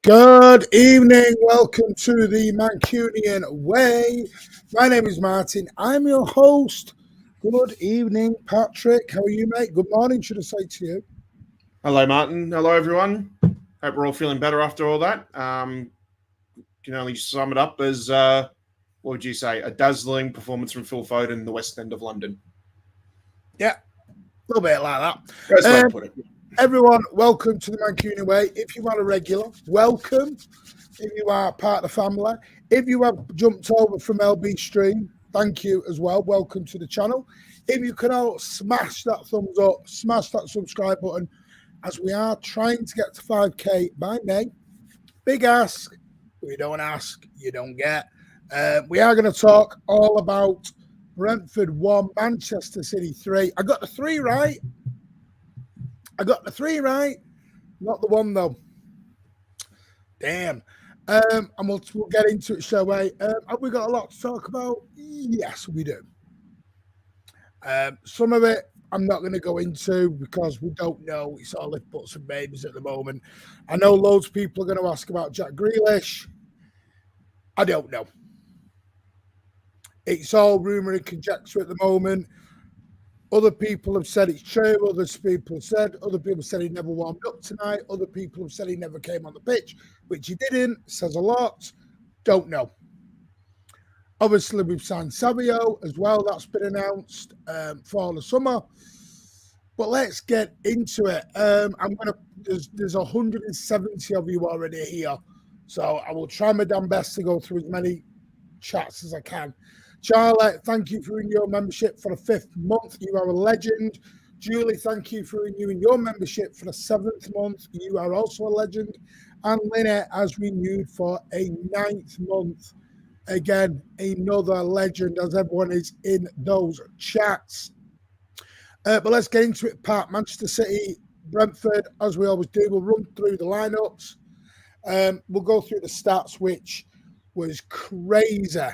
Good evening. Welcome to the Mancunian Way. My name is Martin. I'm your host. Good evening, Patrick. How are you, mate? Good morning, should I say to you? Hello, Martin. Hello, everyone. Hope we're all feeling better after all that. Can only sum it up as, what would you say, a dazzling performance from Phil Foden in the West End of London. Yeah, a little bit like that. Best way to put it. Everyone, welcome to the Mancunian Way. If you are a regular, welcome. If you are part of the family, if you have jumped over from LB Stream, thank you as well. Welcome to the channel. If you can all smash that thumbs up, smash that subscribe button, as we are trying to get to 5K by May. Big ask. We don't ask, you don't get. We are going to talk all about Brentford 1, Manchester City 3. I got the 3 right. Not the 1, though. Damn. And we'll get into it, shall we? Have we got a lot to talk about? Yes, we do. Some of it I'm not going to go into because we don't know. It's all if buts and maybes at the moment. I know loads of people are going to ask about Jack Grealish. I don't know. It's all rumour and conjecture at the moment. Other people have said it's true. Other people said he never warmed up tonight. Other people have said he never came on the pitch, which he didn't. Says a lot. Don't know. Obviously, we've signed Savio as well. That's been announced for the summer. But let's get into it. There's 170 of you already here, so I will try my damn best to go through as many chats as I can. Charlie, thank you for renewing your membership for the 5th month. You are a legend. Julie, thank you for renewing your membership for the 7th month. You are also a legend. And Lynette has renewed for a 9th month. Again, another legend, as everyone is in those chats. But let's get into it, Pat. Manchester City, Brentford, as we always do. We'll run through the lineups. We'll go through the stats, which was crazy.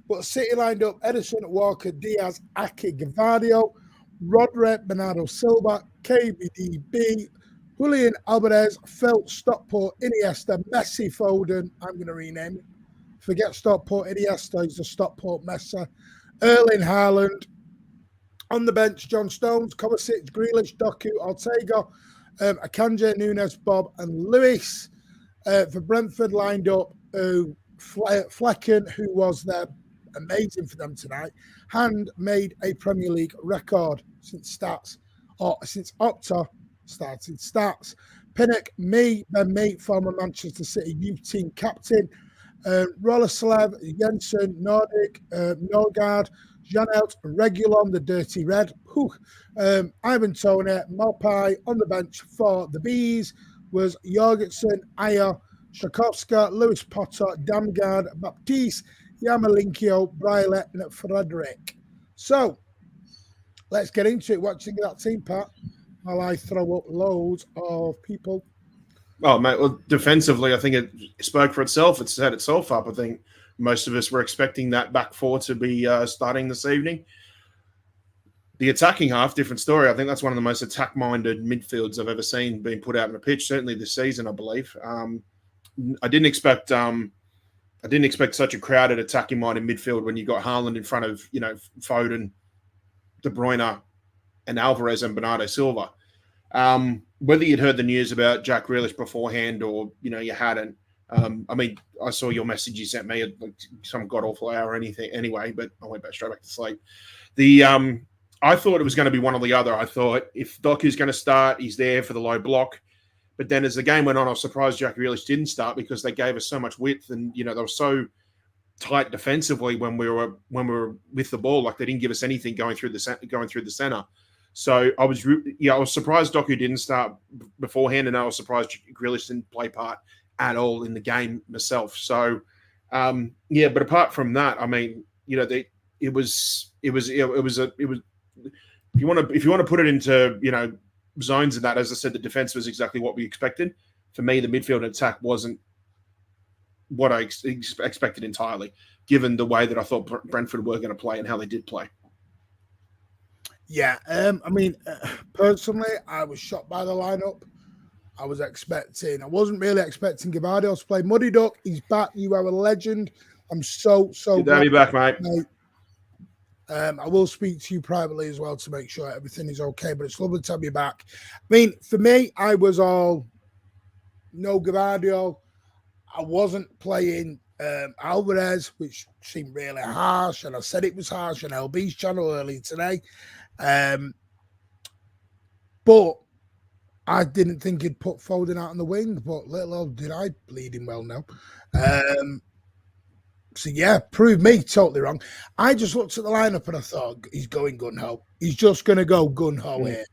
But City lined up Edison, Walker, Diaz, Ake, Gavardio, Rodri, Bernardo Silva, KBDB, Julian Alvarez, Felt, Stockport, Iniesta, Messi, Foden. I'm going to rename it. Forget Stockport, Iniesta. He's the Stockport Messi. Erling Haaland. On the bench, John Stones, Kovacic, Grealish, Doku, Ortega, Akanji, Nunes, Bob, and Lewis. For Brentford lined up Flecken, who was there, amazing for them tonight, made a Premier League record since Opta started stats. Pinnock, Ben Mee, former Manchester City youth team captain, Roloslev, Jensen, Nordic, Norgard, Janelt, Regulon, the Dirty Red, Ivan Toney, Mopai. On the bench for the Bees was Jorgensen, Ayer, Shakowska, Lewis Potter, Damgard, Baptiste, Yamalinkio, Briley, and Frederick. So, let's get into it. What do you think of that team, Pat? While I throw up loads of people. Oh, mate, well, defensively, I think it spoke for itself. It set itself up. I think most of us were expecting that back four to be starting this evening. The attacking half, different story. I think that's one of the most attack-minded midfields I've ever seen being put out on the pitch, certainly this season, I believe. I didn't expect such a crowded attacking-minded midfield when you got Haaland in front of, Foden, De Bruyne, and Alvarez and Bernardo Silva. Whether you'd heard the news about Jack Grealish beforehand or, you hadn't. I saw your message you sent me at some god-awful hour or anything anyway, but I went straight back to sleep. I thought it was going to be one or the other. I thought if Doku's going to start, he's there for the low block. But then as the game went on, I was surprised Jack Grealish didn't start because they gave us so much width and, they were so tight defensively when we were with the ball. Like they didn't give us anything going through the center. So I was surprised Doku didn't start beforehand, and I was surprised Grealish didn't play part at all in the game myself. So but apart from that, it was if you want to put it into zones of that, as I said, the defense was exactly what we expected. For me, the midfield attack wasn't what I expected entirely, given the way that I thought Brentford were going to play and how they did play. Yeah, personally, I was shocked by the lineup. I wasn't really expecting Gavardio to play. Muddy Duck, he's back. You are a legend. I'm so Good to have you back, mate. I will speak to you privately as well to make sure everything is okay, but it's lovely to have you back. I mean, for me, I was all no Gavardio. I wasn't playing Alvarez, which seemed really harsh, and I said it was harsh on LB's channel earlier today. But I didn't think he'd put Foden out on the wing, but little did I bleed him well now. So, yeah, proved me totally wrong. I just looked at the lineup and I thought, he's going gun-ho. He's just going to go gun-ho here.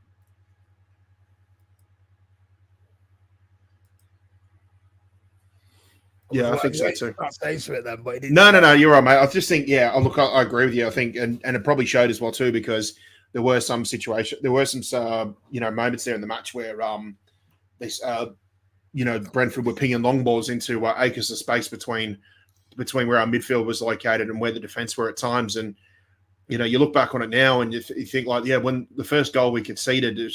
Yeah, I think so too. Then, but no, you're right, mate. I just think, yeah, look, I agree with you. I think, and it probably showed as well too, because there were some moments there in the match where Brentford were pinging long balls into acres of space between where our midfield was located and where the defense were at times. And you look back on it now and you think like, yeah, when the first goal we conceded, it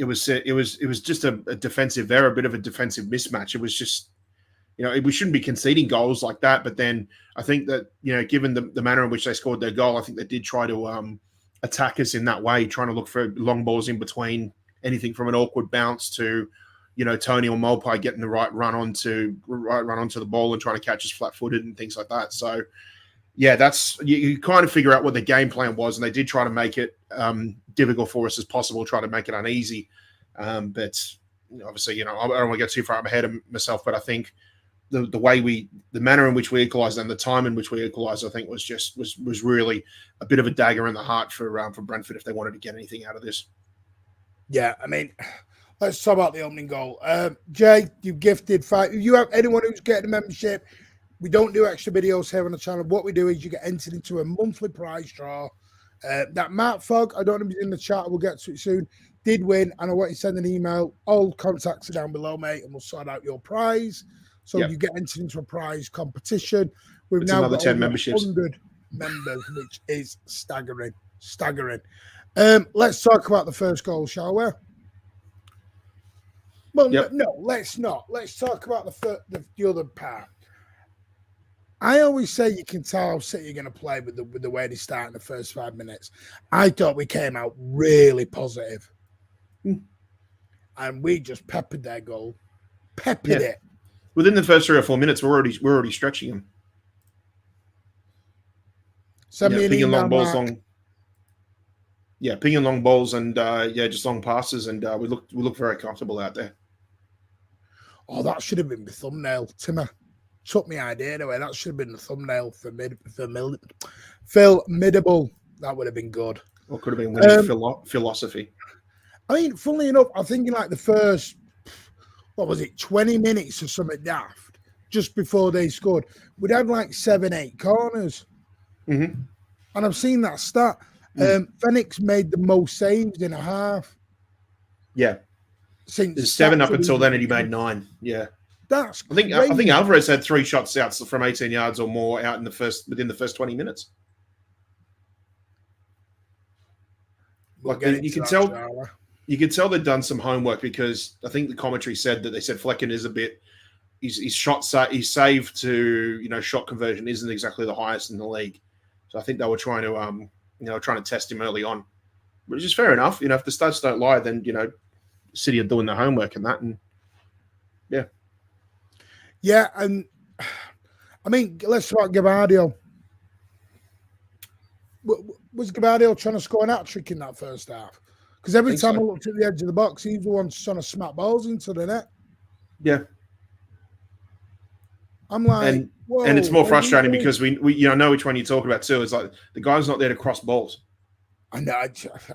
was just a defensive error, a bit of a defensive mismatch. It was just, we shouldn't be conceding goals like that. But then I think that, given the manner in which they scored their goal, I think they did try to attack us in that way, trying to look for long balls in between, anything from an awkward bounce to, Tony or Mulpay getting the right run onto the ball and trying to catch us flat-footed and things like that. So, yeah, that's you kind of figure out what the game plan was, and they did try to make it difficult for us as possible, try to make it uneasy. But obviously, I don't want to get too far ahead of myself, but I think the manner in which we equalised and the time in which we equalised, I think was really a bit of a dagger in the heart for Brentford if they wanted to get anything out of this. Yeah, I mean, let's talk about the opening goal. Jay, you've gifted 5. If you have anyone who's getting a membership, we don't do extra videos here on the channel. What we do is you get entered into a monthly prize draw. That Matt Fogg, I don't know if he's in the chat, we'll get to it soon, did win, and I want you to send an email. All contacts are down below, mate, and we'll sort out your prize. So you get entered into a prize competition. We've now got 10 memberships. 100 members, which is staggering. Let's talk about the first goal, shall we? Well, no, let's not. Let's talk about the other part. I always say you can tell how City are going to play with the way they start in the first 5 minutes. I thought we came out really positive. And we just peppered their goal. Peppered it. Within the first 3 or 4 minutes, we're already stretching him. Send me an email, long balls, pinging long balls and just long passes, and we look very comfortable out there. Oh, that should have been the thumbnail, Timmer. Took me idea away. That should have been the thumbnail for Phil Middable. That would have been good. Or could have been winning philosophy. I mean, funnily enough, I'm thinking like the first, 20 minutes or something daft, just before they scored, we'd had like 7-8 corners. Mm-hmm. And I've seen that stat. Phoenix made the most saves in a half. Yeah. Since 7 up until then, and he made 9. Yeah. That's I think Alvarez had 3 shots out from 18 yards or more within the first 20 minutes. You could tell they'd done some homework, because I think the commentary said that they said Flecken is his save to shot conversion isn't exactly the highest in the league. So I think they were trying to test him early on, which is fair enough. If the stats don't lie, then City are doing their homework and that, and yeah. Yeah, and I mean, let's talk about Gavardio. Was Gavardio trying to score an hat-trick in that first half? Because every time I looked at the edge of the box, he was the one trying to smack balls into the net. Yeah. I'm like, and it's more frustrating because we know which one you're talking about too. It's like the guy's not there to cross balls. I know.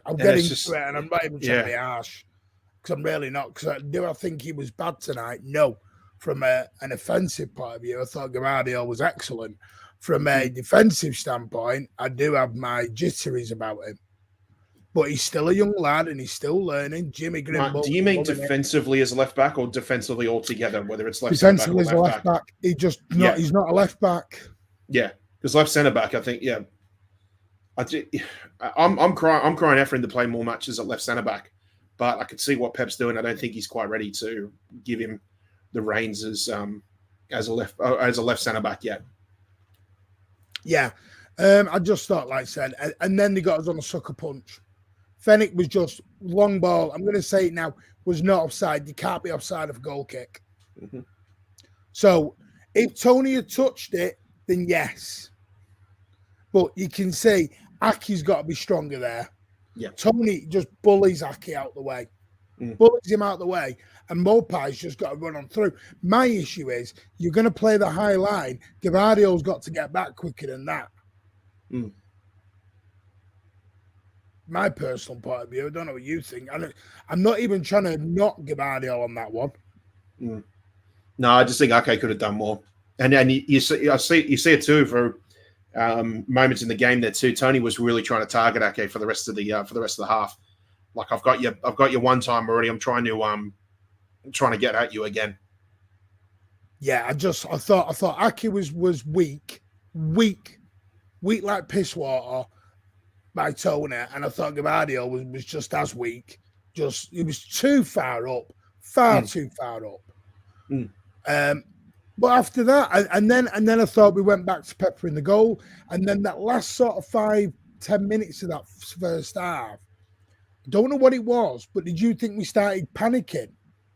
I'm getting to it, and I'm not even trying to be harsh, because I'm really not. Because do I think he was bad tonight? No. From an offensive point of view, I thought Gavardio was excellent. From a defensive standpoint, I do have my jitteries about him. But he's still a young lad and he's still learning. Jimmy Grimble. Do you mean defensively as a left back or defensively altogether, whether it's left defensively as a left back? He's not a left back. Yeah, because left centre back, I think, I'm crying out for him to play more matches at left centre back. but I could see what Pep's doing. I don't think he's quite ready to give him the reins as a left centre back yet. Yeah, I just thought, like I said, and then they got us on a sucker punch. Fenwick was just long ball. I'm going to say it now, was not offside. You can't be offside of a goal kick. Mm-hmm. So if Tony had touched it, then yes. But you can see Aki's got to be stronger there. Yeah. Tony just bullies Aki out the way. Bullies him out the way. And Mopai's just got to run on through. My issue is you're going to play the high line. Gavardio's got to get back quicker than that. My personal point of view. I don't know what you think. I'm not even trying to knock Gavardio on that one. No, I just think Ake could have done more. And you see it too for moments in the game there too. Tony was really trying to target Ake for the rest of the half. Like I've got you one time already. I'm trying to get at you again. Yeah, I thought Ake was weak like piss water by Tony, and I thought Gavardio was just as weak. Just he was too far up, too far up. But after that, and then I thought we went back to Pepper in the goal, and then that last sort of 5-10 minutes of that first half, I don't know what it was, but did you think we started panicking?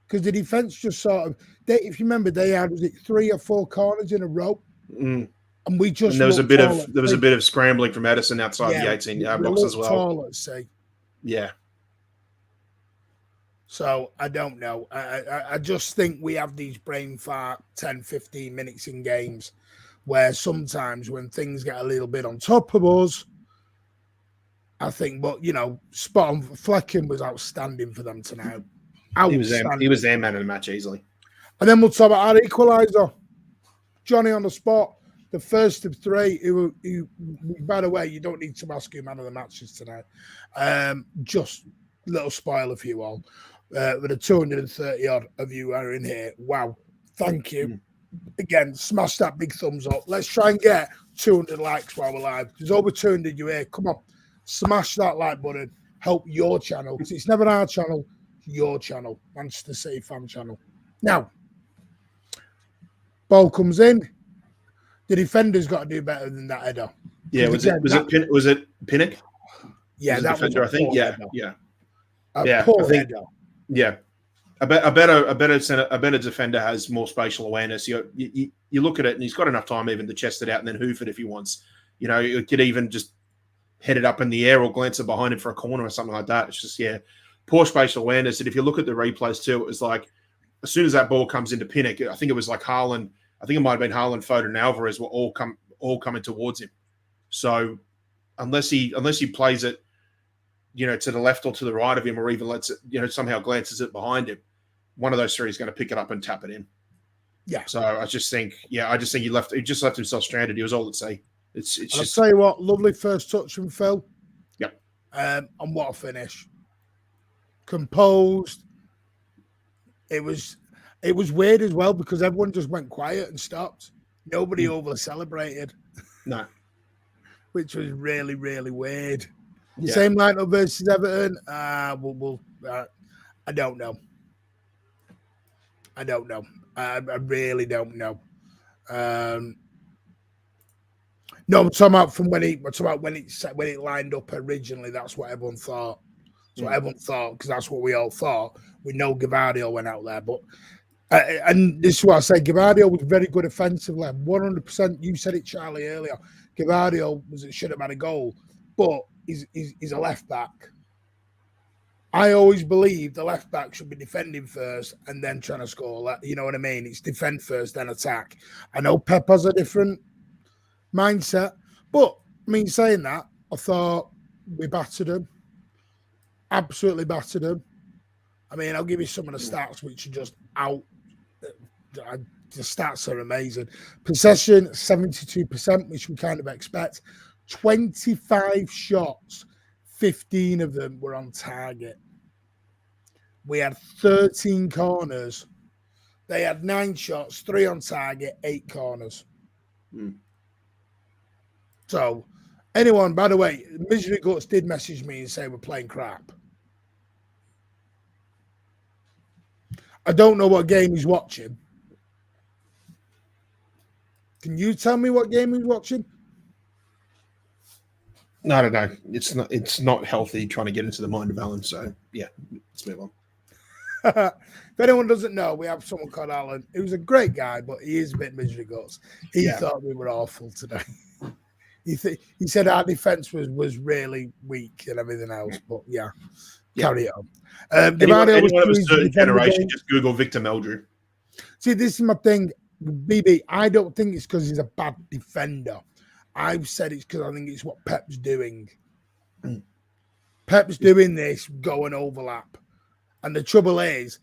Because the defense just sort of, if you remember, they had 3 or 4 corners in a row, and we just and there was a bit of scrambling from Edison outside the 18-yard box as well. Tall, let's say. Yeah. So I don't know. I just think we have these brain fart 10, 15 minutes in games where sometimes when things get a little bit on top of us, I think, but spot on. Flecken was outstanding for them tonight. He was their man of the match easily. And then we'll talk about our equaliser. Johnny on the spot, the first of 3 who by the way, you don't need to ask who man of the matches tonight. Just a little spoiler for you all. With the 230 odd of you are in here. Wow. Thank you. Again, smash that big thumbs up. Let's try and get 200 likes while we're live. There's over 200 you here. Come on. Smash that like button. Help your channel. Because it's never our channel, your channel. Manchester City fan channel. Now, ball comes in. The defender's got to do better than that header. Yeah, was it Pinnock? Yeah, that was defender, I think. Yeah. Poor header. Yeah, a better defender has more spatial awareness. You look at it, and he's got enough time even to chest it out and then hoof it if he wants. It could even just head it up in the air or glance it behind him for a corner or something like that. It's just poor spatial awareness. And if you look at the replays too, it was like as soon as that ball comes into Pinnock, I think it was like Haaland. I think it might have been Haaland, Foden, and Alvarez were all coming towards him. So unless he plays it, to the left or to the right of him, or even lets it, somehow glances it behind him, one of those 3 is going to pick it up and tap it in. Yeah. So I just think he just left himself stranded. He was all at sea. It's just. I'll tell you what, lovely first touch from Phil. Yep. And what a finish. Composed. It was weird as well because everyone just went quiet and stopped. Nobody over celebrated. No. Which was really, really weird. Yeah. Same lineup versus Everton. I don't know. I really don't know. No, I'm talking about when it lined up originally. That's what everyone thought. That's what everyone thought because that's what we all thought. We know Gavardio went out there, but and this is what I say. Gavardio was very good offensively. 100%. You said it, Charlie, earlier. Gavardio should have had a goal, but he's a left back. I always believe the left back should be defending first and then trying to score. You know what I mean? It's defend first, then attack. I know Pep has a different mindset, but saying that, I thought we battered him. Absolutely battered him. I'll give you some of the stats which are just out. The stats are amazing. Possession 72%, which we kind of expect. 25 shots, 15 of them were on target. We had 13 corners. They had 9 shots, 3 on target, 8 corners. So, anyone, by the way, Misery Guts did message me and say we're playing crap. I don't know what game he's watching. Can you tell me what game he's watching? No, I don't know. It's not healthy trying to get into the mind of Alan. So yeah, let's move on. If anyone doesn't know, we have someone called Alan. He was a great guy, but he is a bit misery guts. He thought we were awful today. He said our defense was really weak and everything else. But carry it on. Anyone of a certain generation, just Google Victor Meldrew. See, this is my thing, BB. I don't think it's because he's a bad defender. I've said it's because I think it's what Pep's doing. Pep's doing this, go and overlap. And the trouble is,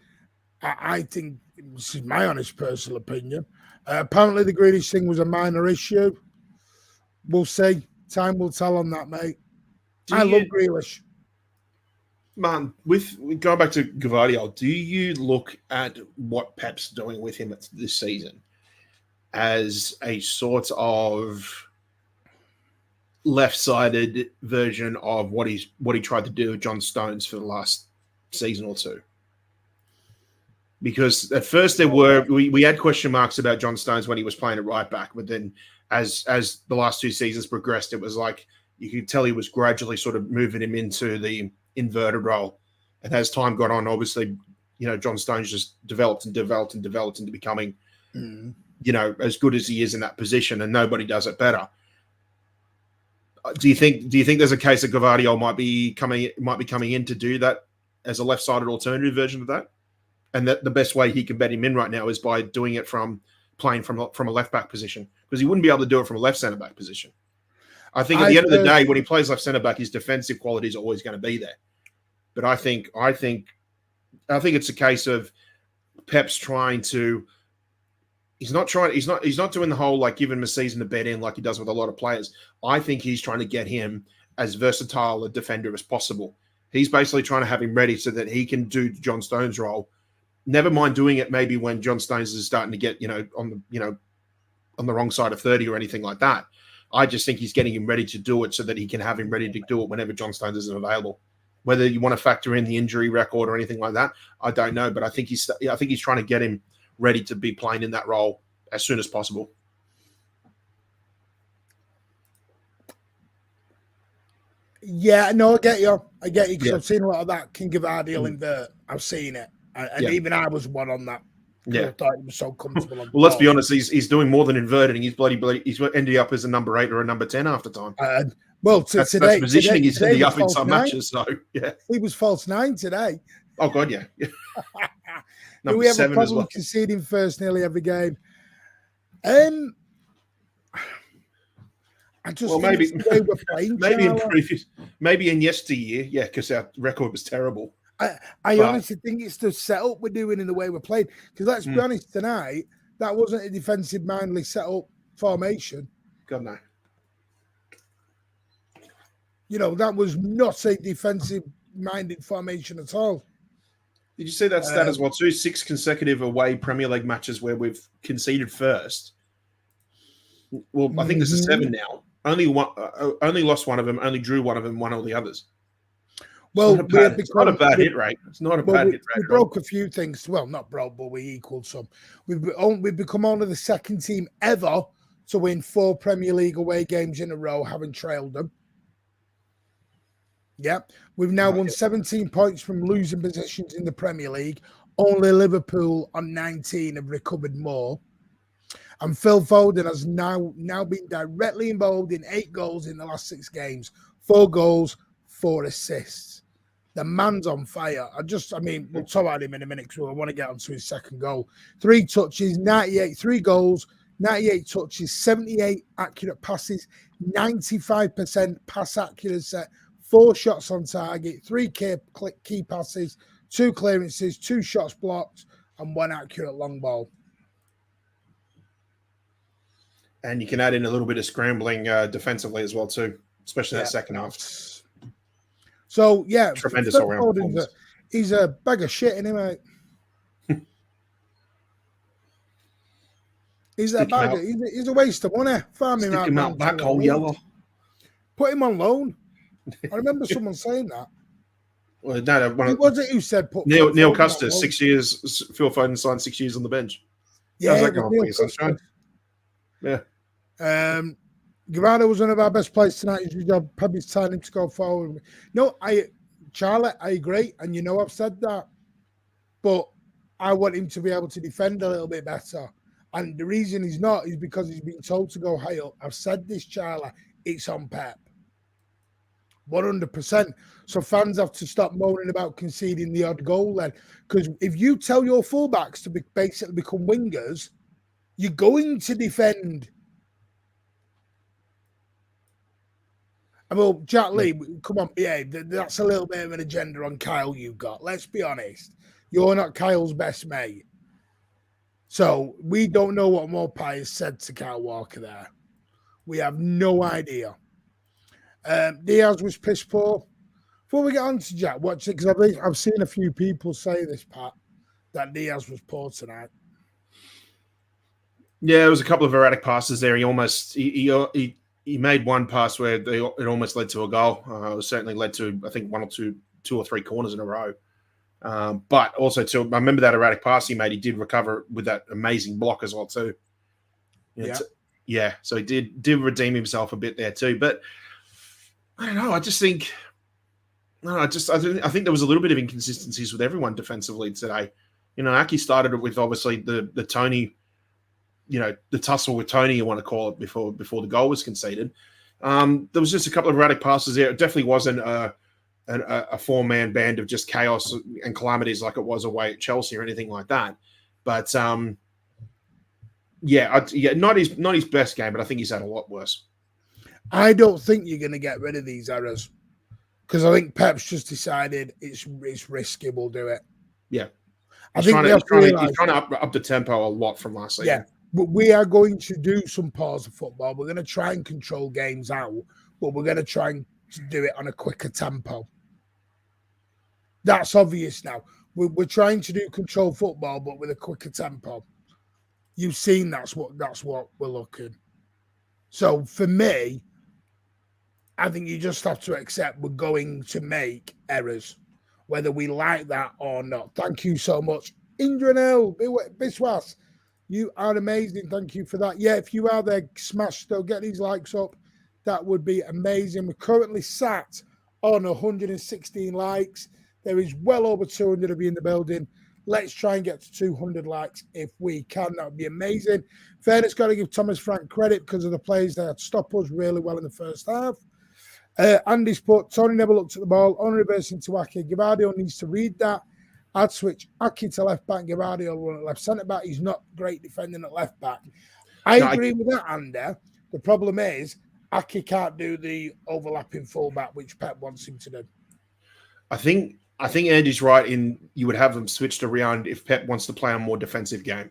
I think, this is my honest personal opinion, apparently the Grealish thing was a minor issue. We'll see. Time will tell on that, mate. I love Grealish. Man, with going back to Gvardiol, do you look at what Pep's doing with him this season as a sort of left-sided version of what he tried to do with John Stones for the last season or two? Because at first we had question marks about John Stones when he was playing at right back, but then as the last two seasons progressed, it was like you could tell he was gradually sort of moving him into the inverted role. And as time got on, obviously, John Stones just developed into becoming, as good as he is in that position, and nobody does it better. Do you think there's a case that Gvardiol might be coming in to do that as a left-sided alternative version of that? And that the best way he can bet him in right now is by doing it from playing from a left-back position, because he wouldn't be able to do it from a left centre-back position. I think at the end of the day, when he plays left centre-back, his defensive quality is always going to be there. But I think it's a case of Pep's trying to. He's not doing the whole like giving him a season to bet in like he does with a lot of players. I think he's trying to get him as versatile a defender as possible. He's basically trying to have him ready so that he can do John Stones' role. Never mind doing it maybe when John Stones is starting to get on the wrong side of 30 or anything like that. I just think he's getting him ready to do it so that he can have him ready to do it whenever John Stones isn't available. Whether you want to factor in the injury record or anything like that, I don't know. But I think he's trying to get him ready to be playing in that role as soon as possible. Yeah, no, I get you because I've seen a lot of that King of Gvardiol invert. I've seen it, and even I was one on that. I thought he was so comfortable. Well, let's be honest, he's doing more than inverting. He's he's ending up as a number 8 or a number 10 half the time. That's positioning. He's ending up in some matches. So yeah, he was false 9 today. Oh god, yeah. Do we have a problem conceding first nearly every game? I just maybe the way we're playing, maybe in yesteryear, because our record was terrible. I honestly think it's the setup we're doing in the way we're playing. Because let's be honest, tonight that wasn't a defensive mindedly set up formation. God no. That was not a defensive minded formation at all. Did you see that stat as well too? 6 consecutive away Premier League matches where we've conceded first. Well, I think this is 7 now. Only lost one of them, only drew one of them, won all the others. Well, it's not a bad hit rate. It's not a bad hit rate. We broke a few things. Well, not broke, but we equaled some. We've become only the second team ever to win 4 Premier League away games in a row, having trailed them. Yeah, we've now won 17 points from losing positions in the Premier League. Only Liverpool on 19 have recovered more. And Phil Foden has now been directly involved in 8 goals in the last 6 games. 4 goals, 4 assists. The man's on fire. We'll talk about him in a minute because I want to get onto his second goal. 3 touches, 3 goals, 98 touches, 78 accurate passes, 95% pass accuracy, 4 shots on target, 3 key passes, 2 clearances, 2 shots blocked, and 1 accurate long ball. And you can add in a little bit of scrambling defensively as well too, especially that second half. So yeah, tremendous all-round performance. He's a bag of shit, isn't he, mate? He's a waste of money. Farm him out back hole yellow. Put him on loan. I remember someone saying that. Well, no, Who was it who said put Neil Foden Custer, on? 6 years. Phil Foden signed 6 years on the bench. Yeah, How's that it was going Neil for you, sunshine? Custer. Yeah. Guevara was one of our best players tonight. His job, probably time him to go forward. No, Charlie, I agree, and you know I've said that, but I want him to be able to defend a little bit better. And the reason he's not is because he's been told to go high up. I've said this, Charlie. It's on Pep. 100%. So fans have to stop moaning about conceding the odd goal then. Because if you tell your fullbacks to basically become wingers, you're going to defend. Well, Jack Lee, come on. Yeah, that's a little bit of an agenda on Kyle you got. Let's be honest. You're not Kyle's best mate. So we don't know what Mopai has said to Kyle Walker there. We have no idea. Diaz was piss poor. Before we get on to Jack, watch it, because I've seen a few people say this, Pat, that Diaz was poor tonight. Yeah, there was a couple of erratic passes there. He made one pass where it almost led to a goal. It certainly led to, I think, two or three corners in a row. But also, I remember that erratic pass he made. He did recover with that amazing block as well too. So he did redeem himself a bit there too. But I don't know. I think there was a little bit of inconsistencies with everyone defensively today. Aki started it with obviously the Tony, the tussle with Tony, you want to call it, before the goal was conceded. There was just a couple of erratic passes there. It definitely wasn't a four-man band of just chaos and calamities like it was away at Chelsea or anything like that. But not his best game, but I think he's had a lot worse. I don't think you're going to get rid of these errors because I think Pep's just decided it's risky. We'll do it. Yeah, he's trying to up the tempo a lot from last season. Yeah, but we are going to do some pause of football. We're going to try and control games out, but we're going to try and do it on a quicker tempo. That's obvious now. We're trying to do control football, but with a quicker tempo. You've seen that's what we're looking. So for me, I think you just have to accept we're going to make errors, whether we like that or not. Thank you so much. Indranil Biswas, you are amazing. Thank you for that. Yeah, if you are there, smash still, get these likes up. That would be amazing. We're currently sat on 116 likes. There is well over 200 of you in the building. Let's try and get to 200 likes if we can. That would be amazing. Fairness, got to give Thomas Frank credit because of the plays that stop us really well in the first half. Andy's put, Tony never looked at the ball, on reversing to Aki. Gavardio needs to read that. I'd switch Aki to left back, Gavardio run at left centre back. He's not great defending at left back. I agree with that, Andy. The problem is Aki can't do the overlapping fullback, which Pep wants him to do. I think Andy's right in you would have them switched around if Pep wants to play a more defensive game.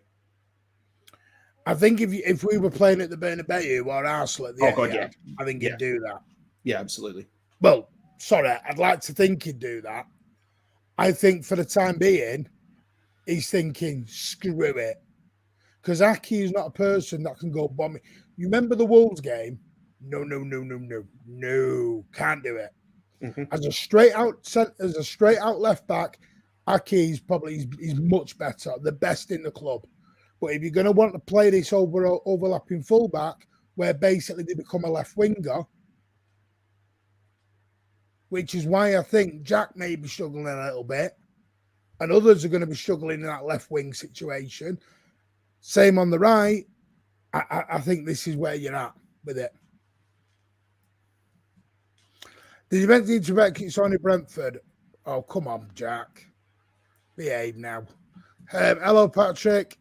I think if we were playing at the Bernabeu or Arsenal at the Etihad, I think he'd do that. Yeah, absolutely. Well, sorry, I'd like to think he'd do that. I think for the time being, he's thinking, screw it. Because Aki is not a person that can go bombing. You remember the Wolves game? No, can't do it. Mm-hmm. As a straight out left back, Aki is he's much better, the best in the club. But if you're going to want to play this overlapping fullback, where basically they become a left winger, which is why I think Jack may be struggling a little bit, and others are going to be struggling in that left wing situation. Same on the right. I think this is where you're at with it. Did you mention it's only Brentford? Oh, come on, Jack. Behave now. Hello, Patrick.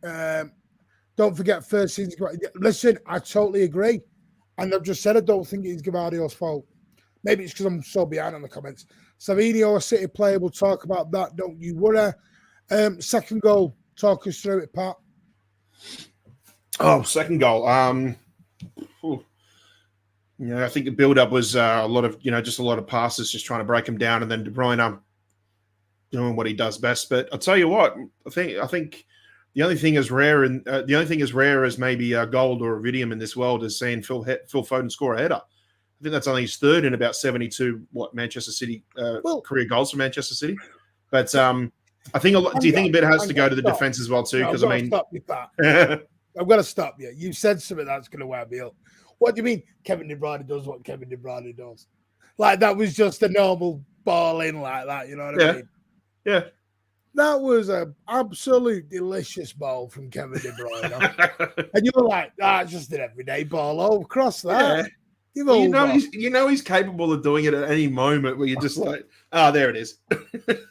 Don't forget first season. Listen, I totally agree. And I've just said I don't think it's Gavardio's fault. Maybe it's because I'm so behind on the comments. Savio, a City player, we'll talk about that. Don't you worry. Second goal. Talk us through it, Pat. Oh, second goal. I think the build-up was a lot of passes, just trying to break him down, and then De Bruyne doing what he does best. But I'll tell you what, I think the only thing as rare as maybe gold or iridium in this world is seeing Phil Foden score a header. I think that's only his third in about 72 Manchester City career goals for Manchester City. But I think a lot. Do you think a bit has to go to the defense as well too? Because I mean, stop you, Pat. I've got to stop you. You said something that's going to wind me up. What do you mean? Kevin De Bruyne does what Kevin De Bruyne does. Like that was just a normal ball in like that. You know what I mean? Yeah. That was an absolute delicious ball from Kevin De Bruyne. And you were like, it's just an everyday ball. Oh, cross that. Yeah. You know he's capable of doing it at any moment where you're just like, there it is.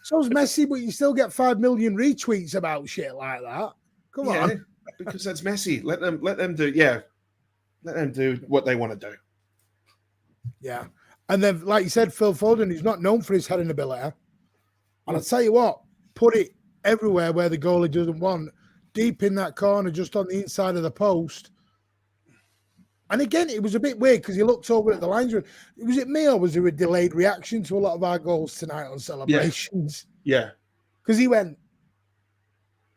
So's Messi, but you still get 5 million retweets about shit like that. Come on. Because that's Messi. Let them do what they want to do. Yeah. And then, like you said, Phil Foden, he's not known for his heading ability. And I'll tell you what, put it everywhere where the goalie doesn't want, deep in that corner, just on the inside of the post. And again, it was a bit weird because he looked over at the lines. Was it me or was there a delayed reaction to a lot of our goals tonight on celebrations? Yeah. Because he went.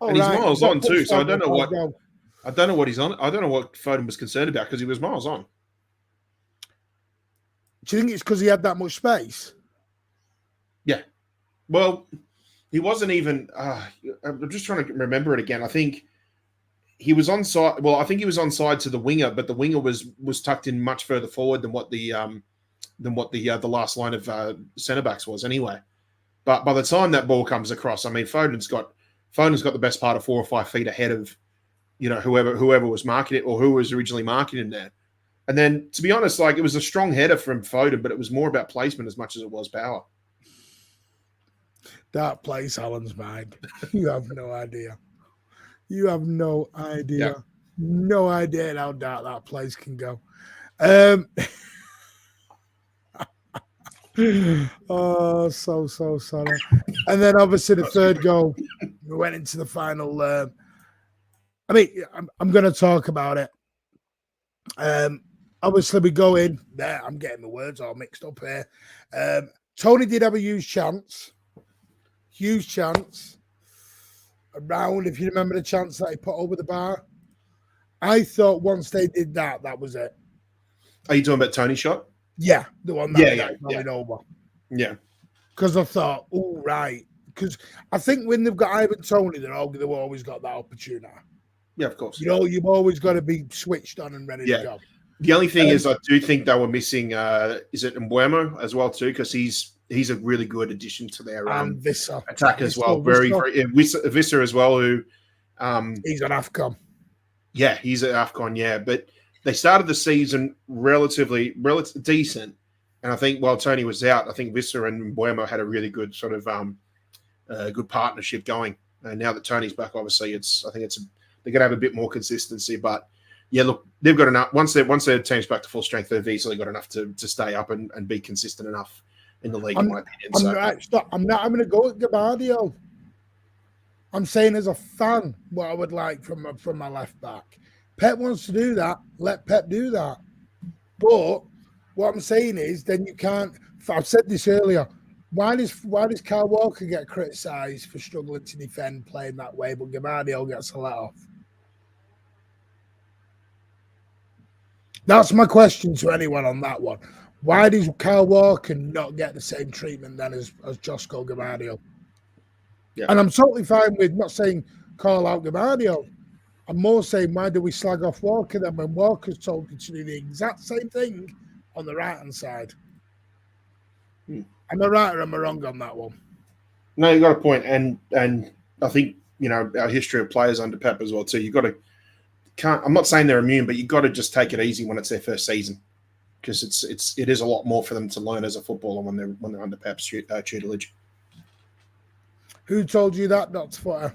And he's miles on too, so I don't know what he's on. I don't know what Foden was concerned about because he was miles on. Do you think it's because he had that much space? Yeah. Well, he wasn't even. I'm just trying to remember it again. I think he was on side. Well, I think he was on side to the winger, but the winger was tucked in much further forward than what the last line of centre backs was anyway. But by the time that ball comes across, I mean, Foden's got the best part of 4 or 5 feet ahead of, whoever was marking it or who was originally marking him there. And then, to be honest, like it was a strong header from Foden, but it was more about placement as much as it was power. That plays Alan's mind. You have no idea. You have no idea. Yeah. No idea how dark that place can go. Oh, so sorry. And then obviously the third goal, we went into the final. I mean, I'm going to talk about it. Obviously we go in there. I'm getting my words all mixed up here. Tony did have a huge chance around, if you remember the chance that he put over the bar. I thought once they did that, that was it. Are you talking about Tony's shot? Yeah, the one that going over. Yeah. Because I thought, oh, right. Because I think when they've got Ivan Toney, they've always got that opportunity. Yeah, of course. You've always got to be switched on and ready to go. The only thing is I do think they were missing, is it Mbuemo as well too? Because he's a really good addition to their attack as well. Visser as well, who he's an AFCON. Yeah, he's an AFCON, yeah. But they started the season relatively decent. And I think while Tony was out, I think Visser and Mbuemo had a really good sort of good partnership going. And now that Tony's back, obviously they're gonna have a bit more consistency. But yeah, look, they've got enough. Once their team's back to full strength, they've easily got enough to stay up and be consistent enough in the league, in my opinion. I'm not having to go at Gabardio. I'm saying as a fan what I would like from my left back. Pep wants to do that. Let Pep do that. But what I'm saying is, then you can't. I've said this earlier. Why does Kyle Walker get criticised for struggling to defend playing that way, but Gabardio gets a let off? That's my question to anyone on that one. Why does Kyle Walker not get the same treatment then as Josko Gabardio? Yeah. And I'm totally fine with not saying call out Gabardio. I'm more saying, why do we slag off Walker then when Walker's told you to do the exact same thing on the right-hand side? Am I right or am I wrong on that one? No, you got a point. And I think, our history of players under Pep as well too, I'm not saying they're immune, but you've got to just take it easy when it's their first season, because it is a lot more for them to learn as a footballer when they're under Pep's tutelage. Who told you that, Dr. Footer?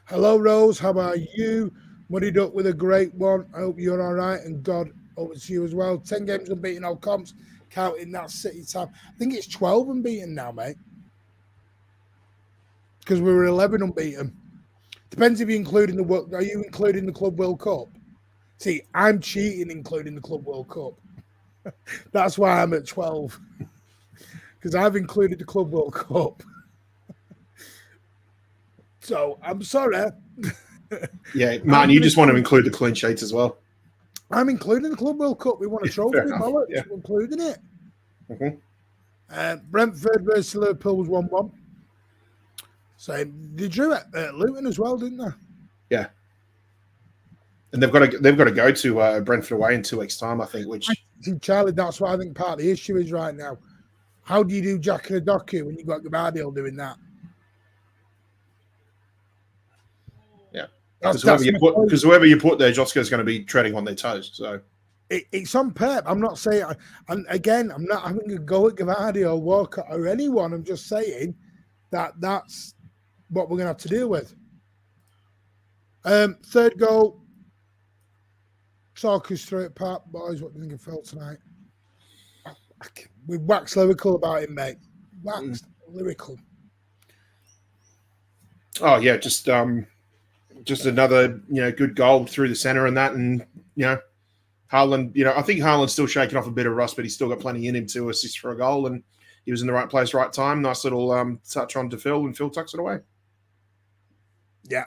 Hello, Rose. How are you? Muddied up with a great one. I hope you're all right, and God, over to you as well. 10 games unbeaten, all comps, counting that City time. I think it's 12 unbeaten now, mate, because we were 11 unbeaten. Depends if you're including are you including the Club World Cup? See, I'm cheating including the Club World Cup. That's why I'm at 12. Because I've included the Club World Cup. So, I'm sorry. Yeah, Martin, you just want to include the clean sheets as well. I'm including the Club World Cup. We won a trophy, bollocks. Yeah. We're including it. Mm-hmm. Brentford versus Liverpool was 1-1. So they drew at Luton as well, didn't they? Yeah. And they've got to go to Brentford away in 2 weeks' time, I think. Which, Charlie, that's what I think part of the issue is right now. How do you do Jack and a Doku when you've got Gavardio doing that? Yeah, because whoever you put there, Josco's going to be treading on their toes. So it's on Pep. I'm not saying, and again, I'm not having a go at Gavardio, Walker, or anyone. I'm just saying that's what we're going to have to deal with. Third goal. Talk us through it, Pat. Boys, what do you think of Phil tonight? We waxed lyrical about him, mate. Waxed lyrical. Oh yeah, just another good goal through the center and that, and Haaland. I think Haaland's still shaking off a bit of rust, but he's still got plenty in him to assist for a goal, and he was in the right place, right time. Nice little touch on to Phil, and Phil tucks it away. Yeah,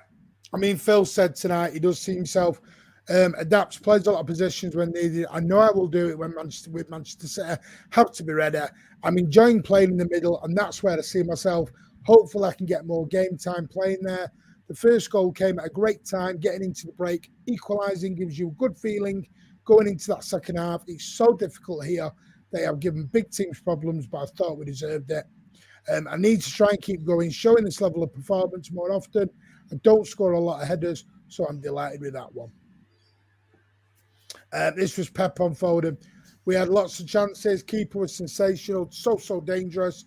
I mean, Phil said tonight he does see himself. Adapts, plays a lot of positions when needed. I know I will do it when Manchester City have to be ready. I'm enjoying playing in the middle, and that's where I see myself. Hopefully, I can get more game time playing there. The first goal came at a great time, getting into the break. Equalising gives you a good feeling going into that second half. It's so difficult here. They have given big teams problems, but I thought we deserved it. I need to try and keep going, showing this level of performance more often. I don't score a lot of headers, so I'm delighted with that one. This was Pep on Foden. We had lots of chances. Keeper was sensational. So dangerous.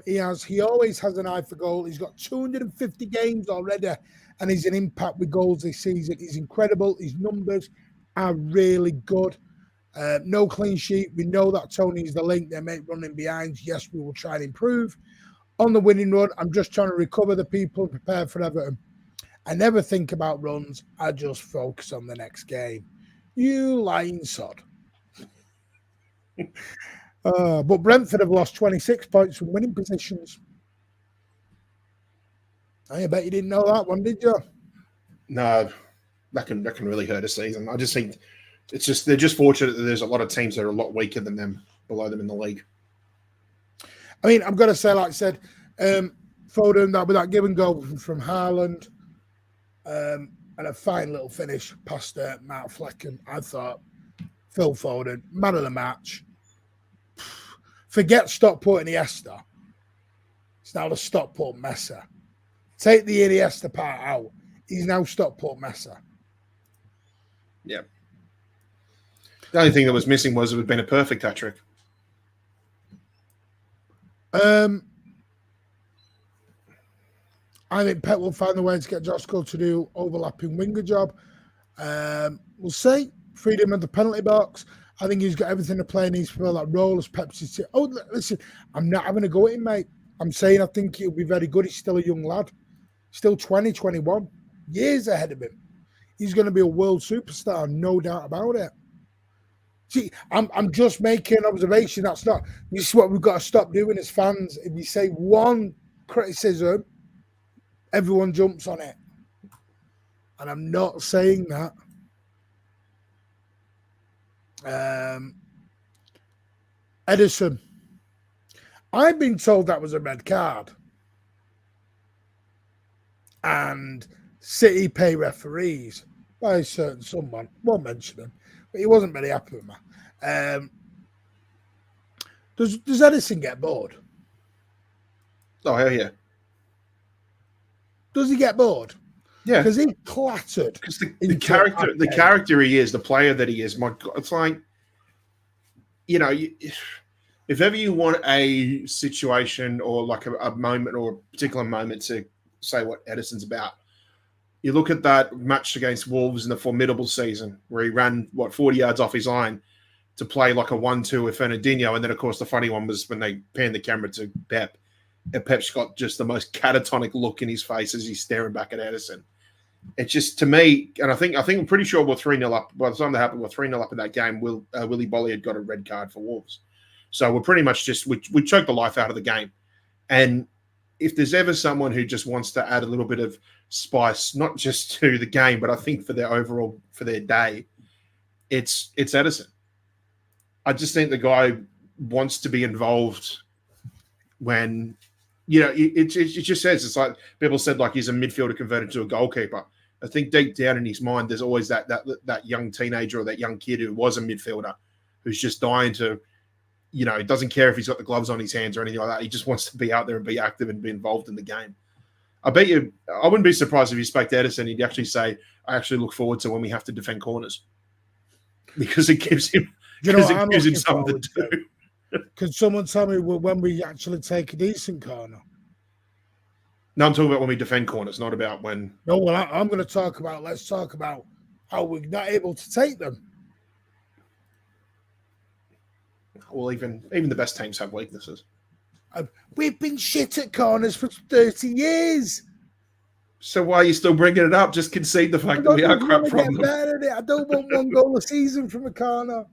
He always has an eye for goal. He's got 250 games already, and he's an impact with goals this season. He's incredible. His numbers are really good. No clean sheet. We know that Tony is the link. They make running behind. Yes, we will try and improve. On the winning run, I'm just trying to recover the people and prepare for Everton. I never think about runs. I just focus on the next game. You lying sod. But Brentford have lost 26 points from winning positions. I bet you didn't know that one, did you? No, that can really hurt a season. I just think they're just fortunate that there's a lot of teams that are a lot weaker than them, below them in the league. I mean, I'm going to say, like I said, Foden, with that given goal from Haaland, and a fine little finish past Matt Flecken. I thought Phil Foden, man of the match. Forget Stockport and Iniesta. It's now the Stockport Messer. Take the Iniesta part out. He's now Stockport Messer. Yeah. The only thing that was missing was it would have been a perfect hat-trick. I think Pep will find a way to get Josko to do overlapping winger job. We'll see. Freedom of the penalty box. I think he's got everything to play and he's for that role as Pepsi. Oh, listen, I'm not having a go at him, mate. I'm saying I think he'll be very good. He's still a young lad. Still 20, 21. Years ahead of him. He's going to be a world superstar, no doubt about it. See, I'm just making an observation. This is what we've got to stop doing as fans. If you say one criticism, everyone jumps on it. And I'm not saying that. Edison. I've been told that was a red card. And City pay referees by a certain someone. Won't mention him. But he wasn't very happy with me. Does Edison get bored? Oh, hell yeah. Does he get bored? Yeah. Because he clattered. Because the character he is, the player that he is, my God, it's like, if ever you want a situation or like a moment or a particular moment to say what Edison's about, you look at that match against Wolves in the formidable season where he ran, 40 yards off his line to play like a 1-2 with Fernandinho. And then, of course, the funny one was when they panned the camera to Pep. And Pep's got just the most catatonic look in his face as he's staring back at Edison. It's just, to me, and I think I'm pretty sure we're 3-0 up. By the time that happened, we're 3-0 up in that game. Willy Bolly had got a red card for Wolves. So we're pretty much we choked the life out of the game. And if there's ever someone who just wants to add a little bit of spice, not just to the game, but I think for their day, it's Edison. I just think the guy wants to be involved when, it just says, it's like people said, like he's a midfielder converted to a goalkeeper. I think deep down in his mind, there's always that young teenager or that young kid who was a midfielder who's just dying to, he doesn't care if he's got the gloves on his hands or anything like that. He just wants to be out there and be active and be involved in the game. I bet you, I wouldn't be surprised if you spoke to Edison, he'd actually say, I actually look forward to when we have to defend corners because it gives him, something to do. Could someone tell me when we actually take a decent corner? No, I'm talking about when we defend corners, not about when. No, well, I'm going to talk about, let's talk about how we're not able to take them. Well, even the best teams have weaknesses. We've been shit at corners for 30 years. So why are you still bringing it up? Just concede the fact that we are crap from them. I don't want one goal a season from a corner.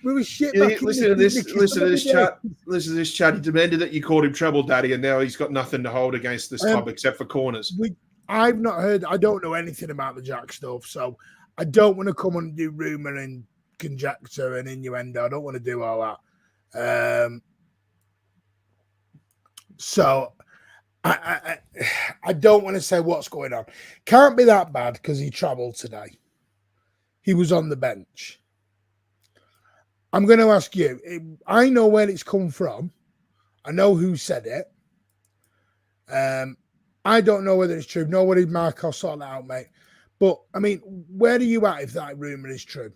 We were shit. Listen to this chat. Listen to this chat. He demanded that you called him treble daddy, and now he's got nothing to hold against this club except for corners. I've not heard. I don't know anything about the Jack stuff, so I don't want to come and do rumour and conjecture and innuendo. I don't want to do all that. So I don't want to say what's going on. Can't be that bad because he travelled today. He was on the bench. I'm going to ask you. I know where it's come from. I know who said it. I don't know whether it's true. Nobody, Mark, I'll sort that out, mate. But, I mean, where are you at if that rumour is true?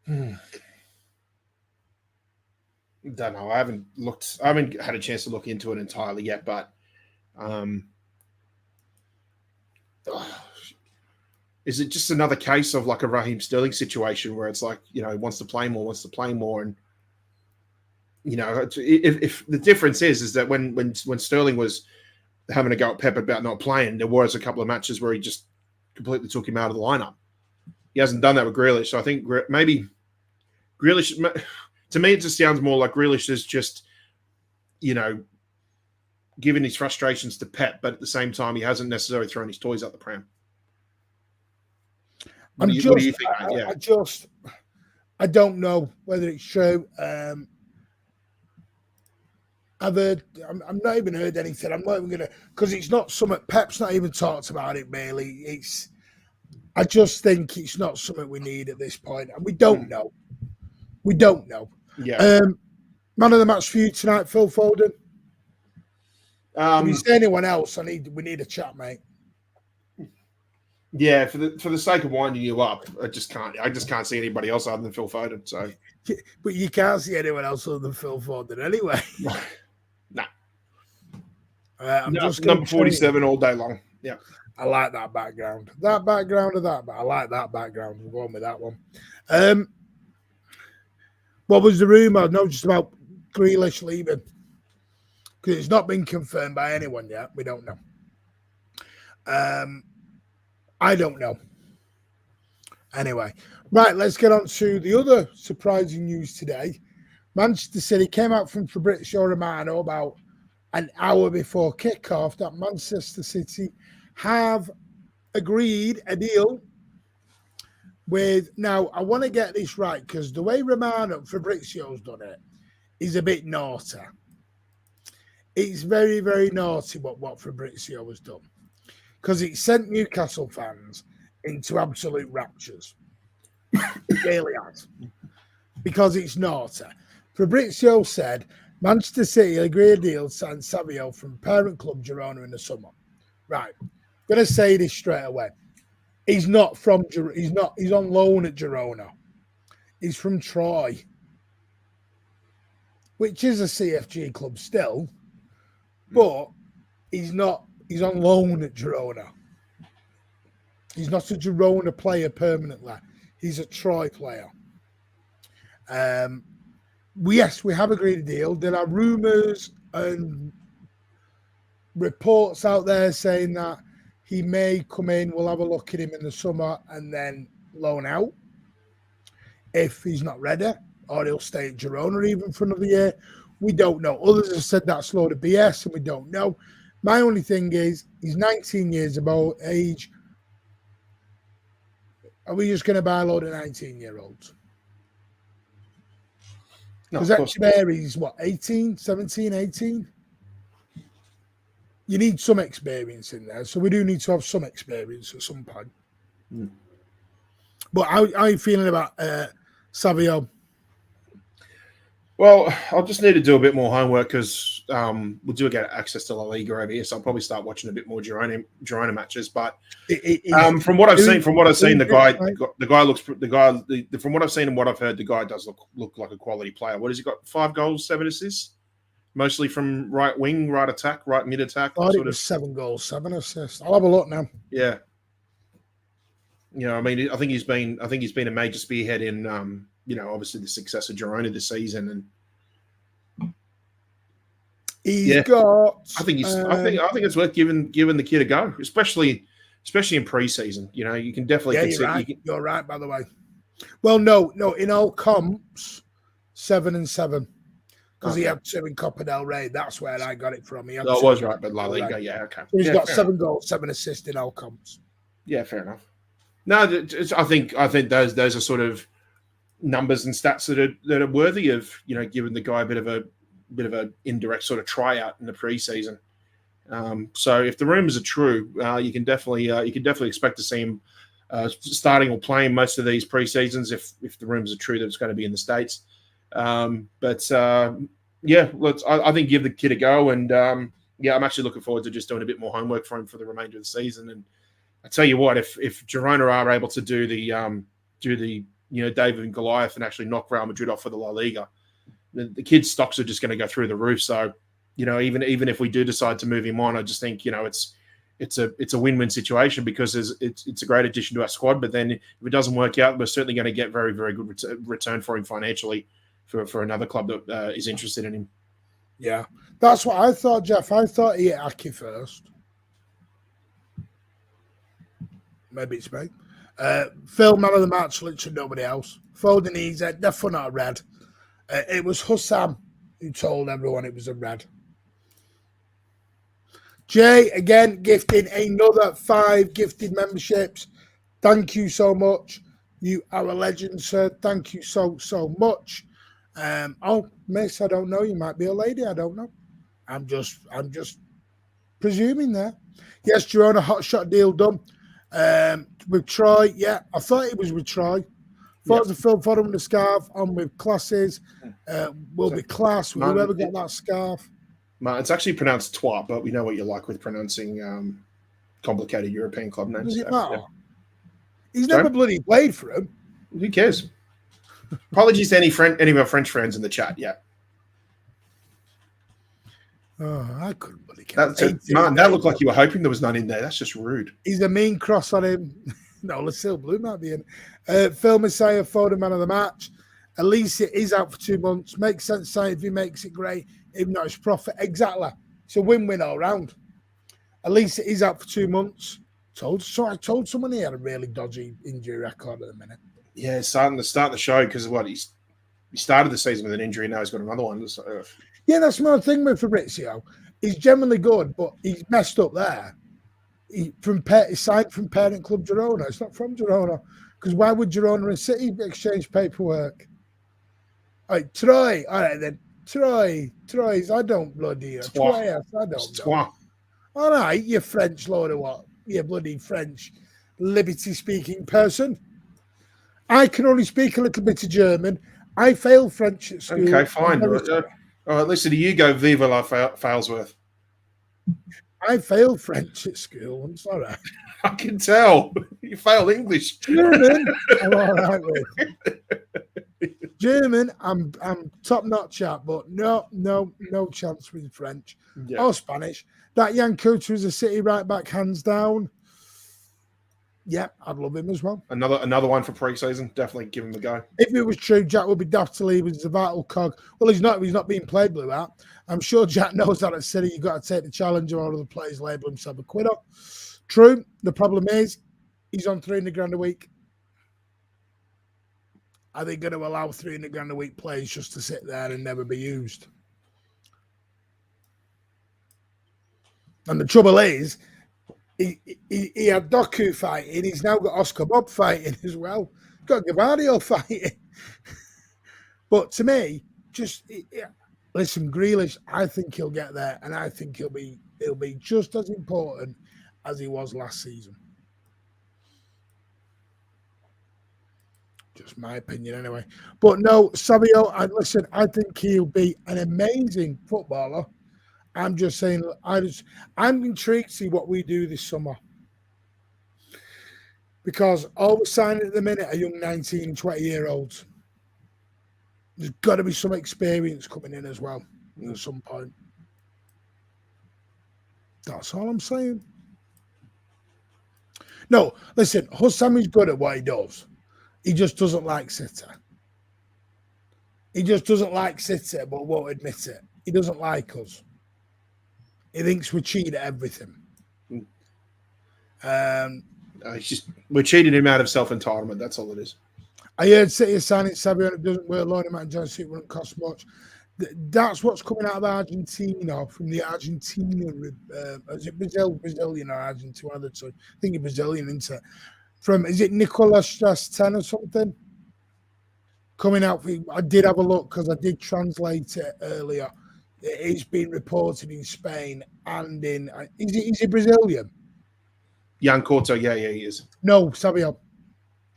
Don't know. I haven't had a chance to look into it entirely yet, but is it just another case of like a Raheem Sterling situation where it's like, he wants to play more, and if the difference is that when Sterling was having a go at Pep about not playing, there was a couple of matches where he just completely took him out of the lineup. He hasn't done that with Grealish, so I think maybe Grealish, to me, it just sounds more like Grealish is just, giving his frustrations to Pep, but at the same time, he hasn't necessarily thrown his toys out the pram. What do you think, mate? Yeah. I don't know whether it's true. I've heard, I'm not even heard anything. I'm not even going to, because it's not something, Pep's not even talked about it, really. I just think it's not something we need at this point, and we don't know. We don't know. Yeah. Man of the match for you tonight, Phil Foden. If you say anyone else, we need a chat, mate. Yeah, for the sake of winding you up, I just can't see anybody else other than Phil Foden. So, but you can't see anyone else other than Phil Foden anyway. No. I'm just number 47 all day long. Yeah, I like that background. But I like that background. We'll go on with that one. What was the rumour? No, just about Grealish leaving. Because it's not been confirmed by anyone yet. We don't know. I don't know. Anyway, right, let's get on to the other surprising news today. Manchester City came out from Fabrizio Romano about an hour before kickoff that Manchester City have agreed a deal with, now I want to get this right because the way Fabrizio's done it is a bit naughty. It's very, very naughty what Fabrizio has done because it sent Newcastle fans into absolute raptures. It really has. Because it's naughty. Fabrizio said Manchester City agreed a deal to sign Savio from parent club Girona in the summer. Right. I'm going to say this straight away. He's not from Girona. He's on loan at Girona. He's from Troy, which is a CFG club still, but he's not. He's on loan at Girona. He's not a Girona player permanently. He's a Troy player. Yes, we have agreed a deal. There are rumours and reports out there saying that he may come in, we'll have a look at him in the summer and then loan out if he's not ready, or he'll stay at Girona even for another year. We don't know. Others have said that's a load of BS and we don't know. My only thing is he's 19 years of age. Are we just going to buy a load of 19-year-olds? No, Because Echeverry's, what, 18, 17, 18? You need some experience in there. So we do need to have some experience at some point. Mm. But how are you feeling about Savio? Well, I'll just need to do a bit more homework because we do get access to La Liga over here, so I'll probably start watching a bit more Girona matches. But from what I've seen, the guy looks from what I've seen and what I've heard, the guy does look like a quality player. What has he got? 5 goals, 7 assists, mostly from right wing, right attack, right mid attack. I thought it was 7 goals, 7 assists. I'll have a look now. Yeah, I mean, I think he's been a major spearhead in obviously the success of Girona this season, and he's got. I think it's worth giving the kid a go, especially in pre-season. You can definitely. Yeah, you're right. By the way, well, no, in all comps, 7 and 7 because he had 2 in Copa del Rey. That's where I got it from. He was right, but La Liga, yeah, okay. So he's got 7 goals, 7 assists in all comps. Yeah, fair enough. No, I think those are sort of numbers and stats that are worthy of giving the guy a bit of a indirect sort of tryout in the preseason. So if the rumors are true, you can definitely expect to see him starting or playing most of these preseasons if the rumors are true that it's going to be in the States. I think give the kid a go, and I'm actually looking forward to just doing a bit more homework for him for the remainder of the season. And I tell you what, if Girona are able to do the David and Goliath and actually knock Real Madrid off for the La Liga, the kid's stocks are just going to go through the roof. So, even if we do decide to move him on, I just think it's a win-win situation because it's a great addition to our squad. But then if it doesn't work out, we're certainly going to get very, very good return for him financially for another club that is interested in him. Yeah, that's what I thought, Jeff. I thought he hit Aki first. Maybe it's me. Phil, man of the match, literally nobody else. Foden, easy, definitely not a red. It was Hussam who told everyone it was a red. Jay, again, gifting another 5 gifted memberships. Thank you so much. You are a legend, sir. Thank you so much. Miss, I don't know. You might be a lady. I don't know. I'm just presuming there. Yes, Girona hot shot deal done. With Troy, yeah, I thought it was with Troy. Thought it was a Phil Foden with the scarf on with classes. Will be class with whoever got that scarf. It's actually pronounced twat, but we know what you like with pronouncing complicated European club names. Does it matter? He's never bloody played for him. Who cares? Apologies to any of our French friends in the chat. Yeah. Oh, I couldn't bloody care. Man, that looked like you were hoping there was none in there. That's just rude. He's a mean cross on him. No, Lucille Blue might be in. Phil Messiah, Foden man of the match. Alicia is out for 2 months. Makes sense, say if he makes it great. If not, it's profit. Exactly. It's a win-win all round. Alicia is out for 2 months. I told someone he had a really dodgy injury record at the minute. Yeah, starting the show because he started the season with an injury. Now he's got another one. So, yeah, that's my thing with Fabrizio. He's generally good, but he's messed up there. He's signed from parent club Girona. It's not from Girona. Because why would Girona and City exchange paperwork? All right, Troy. All right, then. Troy's. I don't bloody. Troy, I don't know. All right, you French load of what? You bloody French liberty-speaking person. I can only speak a little bit of German. I failed French at school. Okay, fine. All right, listen to you go, Viva la Failsworth. I failed French at school. I'm sorry. I can tell. You failed English. German, I'm all right with. German, I'm top-notch at, but no chance with French. Yeah. Or Spanish. That Yankuta is a City right-back, hands down. Yeah, I'd love him as well. Another one for pre-season. Definitely give him a go. If it was true, Jack would be daft to leave as a vital cog. Well, he's not being played blue out. I'm sure Jack knows that at City you've got to take the challenge or other players label himself a quitter. True. The problem is he's on $300,000 a week. Are they going to allow $300,000 a week players just to sit there and never be used? And the trouble is, he had Doku fighting. He's now got Oscar Bob fighting as well. Got Gavardio fighting. But to me, listen, Grealish, I think he'll get there, and I think he'll be just as important as he was last season. Just my opinion, anyway. But no, Savio, I think he'll be an amazing footballer. I'm just saying, I'm intrigued to see what we do this summer. Because all we're signing at the minute are young 19, 20-year-olds. There's got to be some experience coming in as well at some point. That's all I'm saying. No, listen, Hussam is good at what he does. He just doesn't like City. He just doesn't like City, but won't admit it. He doesn't like us. He thinks we cheat at everything. We cheated him out of self-entitlement. That's all it is. I heard City signing Savio, and it doesn't work. Loan him out and Johnson, it wouldn't cost much. That's what's coming out of Argentina, from the Argentina. Is it Brazilian or Argentina? One of the two. I think it's Brazilian, isn't it? Is it Nicolas Strasten or something? Coming out, I did have a look because I did translate it earlier. It's been reported in Spain and in. Is he Brazilian? Jan Corto, yeah, he is. No, Savio.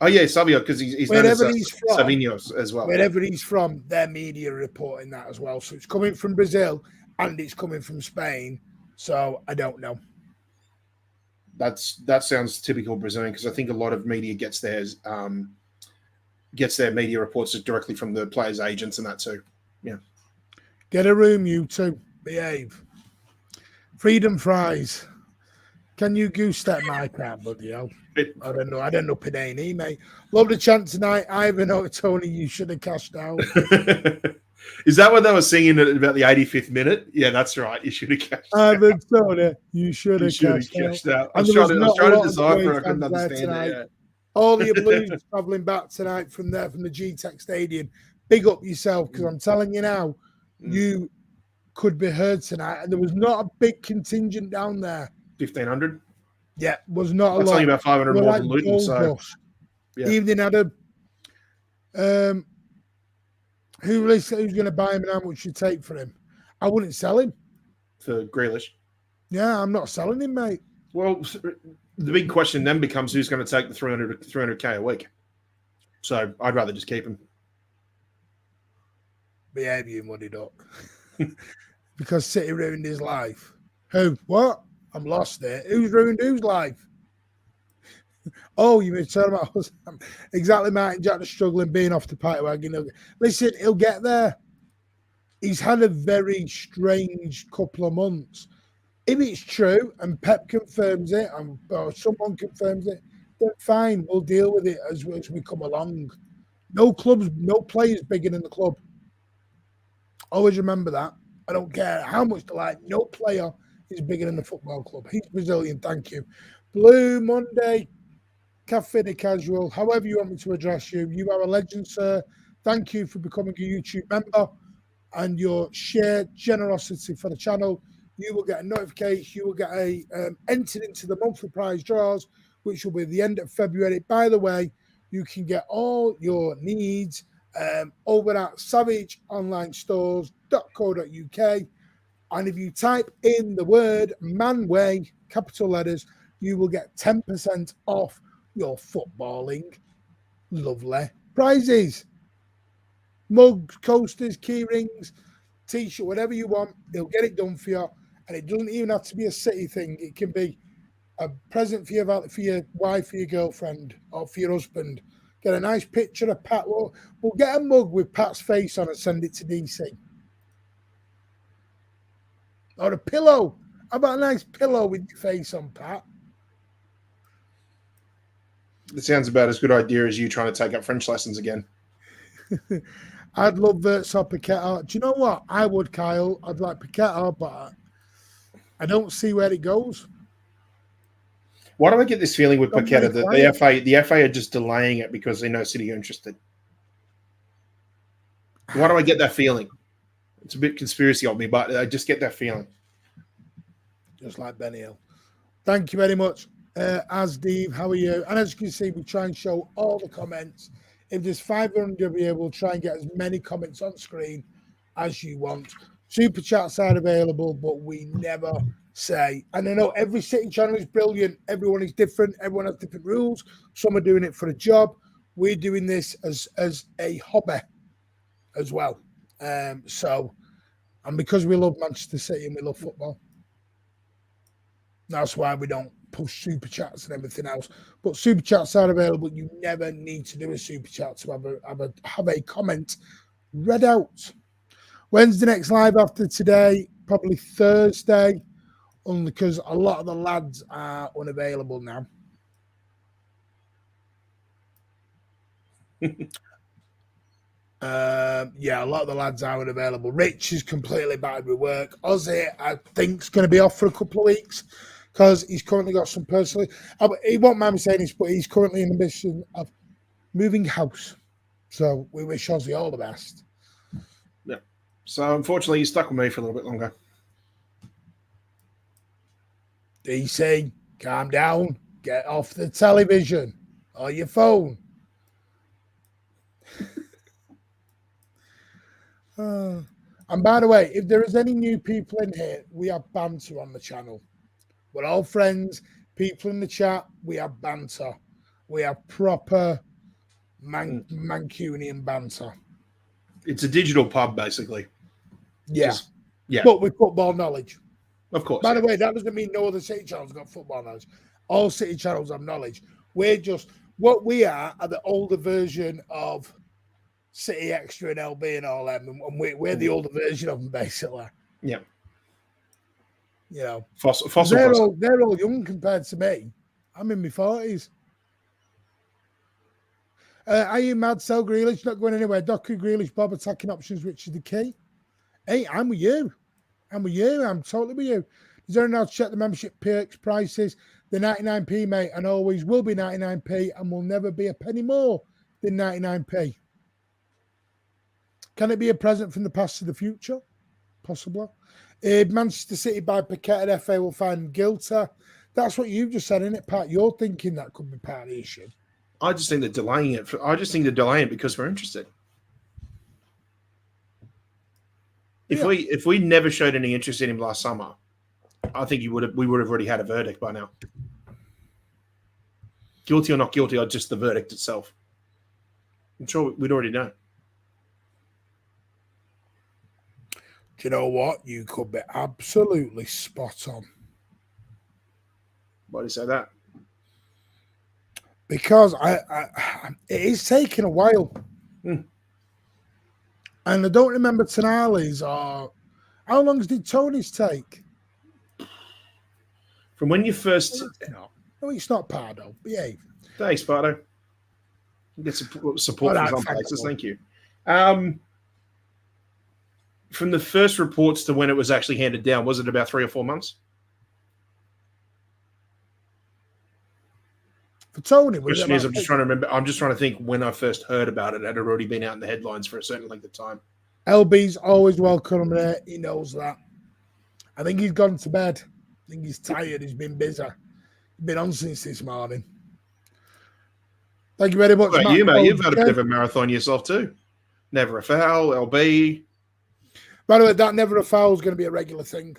Oh yeah, Savio, because he's wherever he's from, Savinho as well. Wherever he's from, their media are reporting that as well. So it's coming from Brazil and it's coming from Spain. So I don't know. That sounds typical Brazilian, because I think a lot of media gets their media reports directly from the players' agents and that too. Yeah. Get a room, you two. Behave. Freedom fries. Can you goose step my crap, buddy? I don't know. I don't know Pinani, mate. Love the chant tonight. Ivan or Tony, you should have cashed out. Is that what they were singing at about the 85th minute? Yeah, that's right. You should have cashed out. Ivan Tony, you should have cashed out. I was trying to decipher. I couldn't understand it. Yeah. All the Blues travelling back tonight from the G-Tech Stadium. Big up yourself, because I'm telling you now, you could be heard tonight. And there was not a big contingent down there. 1,500? Yeah, was not a lot. I'll tell you about 500 more than Luton. So, yeah. Evening, Adam. Who's going to buy him and how much you take for him? I wouldn't sell him. For Grealish? Yeah, I'm not selling him, mate. Well, the big question then becomes who's going to take the 300K a week. So I'd rather just keep him. Behave, you muddy duck. Because City ruined his life. Who? What? I'm lost there. Who's ruined whose life? Oh, you mean talking about us? Exactly, Martin Jack, the struggling, being off the party wagon. Listen, he'll get there. He's had a very strange couple of months. If it's true and Pep confirms it, or someone confirms it, then fine, we'll deal with it as we come along. No players bigger than the club. Always remember that. I don't care how much they like. No player is bigger than the football club. He's Brazilian, thank you. Blue Monday, Cafe de Casual, however you want me to address you. You are a legend, sir. Thank you for becoming a YouTube member and your sheer generosity for the channel. You will get a notification. You will get entered into the monthly prize draws, which will be the end of February. By the way, you can get all your needs over at savageonlinestores.co.uk. And if you type in the word Manway, capital letters, you will get 10% off your footballing lovely prizes. Mugs, coasters, key rings, t-shirt, whatever you want, they'll get it done for you. And it doesn't even have to be a City thing. It can be a present for your wife, for your girlfriend, or for your husband. Get a nice picture of Pat. We'll get a mug with Pat's face on and send it to DC. Or a pillow. How about a nice pillow with your face on, Pat? It sounds about as good idea as you trying to take up French lessons again. I'd love Vertsop Paqueta. Do you know what? I would, Kyle. I'd like Paqueta, but I don't see where it goes. Why do I get this feeling with Paqueta that the FA are just delaying it because they know City are interested? Why do I get that feeling? It's a bit conspiracy of me, but I just get that feeling. Just like Benny Hill. Thank you very much. Asdev, how are you? And as you can see, we try and show all the comments. If there's 500 of you, we'll try and get as many comments on screen as you want. Super chats are available, but we never say. And I know every City channel is brilliant. Everyone is different. Everyone has different rules. Some are doing it for a job. We're doing this as a hobby as well. And because we love Manchester City and we love football, that's why we don't push super chats and everything else. But super chats are available. You never need to do a super chat to have a comment read out. When's the next live after today? Probably Thursday, only because a lot of the lads are unavailable now. Yeah, a lot of the lads are unavailable. Rich is completely bad with work. Ozzy, I think, is going to be off for a couple of weeks because he's currently got some personal. He won't mind me saying this, but he's currently in the mission of moving house. So we wish Ozzy all the best. Yeah. So unfortunately, he's stuck with me for a little bit longer. DC, calm down. Get off the television or your phone. And by the way, if there is any new people in here, we have banter on the channel. We're all friends. People in the chat, we have banter. We have proper Mancunian banter. It's a digital pub, basically. Yeah. But with football knowledge. Of course. By the way, that doesn't mean no other City channels have got football knowledge. All City channels have knowledge. What we are the older version of City Extra and LB and all them, and we're the older version of them, basically. Yeah. You know, they're all young compared to me. I'm in my 40s. Are you mad? Sell Grealish, not going anywhere. Doku, Grealish, Bob, attacking options, which is the key. Hey, I'm with you. I'm totally with you. Is there now to check the membership perks prices? The 99p, mate, and always will be 99p and will never be a penny more than 99p. Can it be a present from the past to the future? Possibly. Manchester City by Paquette at FA will find guilty. That's what you've just said, isn't it, Pat? You're thinking that could be part of the issue. I just think they're delaying it. I just think they're delaying it because we're interested. If we never showed any interest in him last summer, I think we would have already had a verdict by now. Guilty or not guilty, or just the verdict itself. I'm sure we'd already know. Do you know what? You could be absolutely spot on. Why do you say that? Because it is taking a while. And I don't remember Tonali's or how long did Tony's take? From when you first... No, it's not Pardo. Behave. Thanks, Pardo. Get support from some places. Thank you. From the first reports to when it was actually handed down, was it about 3 or 4 months? For Tony, the question is, I'm just trying to remember. I'm just trying to think when I first heard about it. It had already been out in the headlines for a certain length of time. LB's always welcome there. He knows that. I think he's gone to bed. I think he's tired. He's been busy. He's been on since this morning. Thank you very much, Matt. You, mate, you've had a bit of a marathon yourself too. Never a foul, LB. By the way, that never a foul is going to be a regular thing.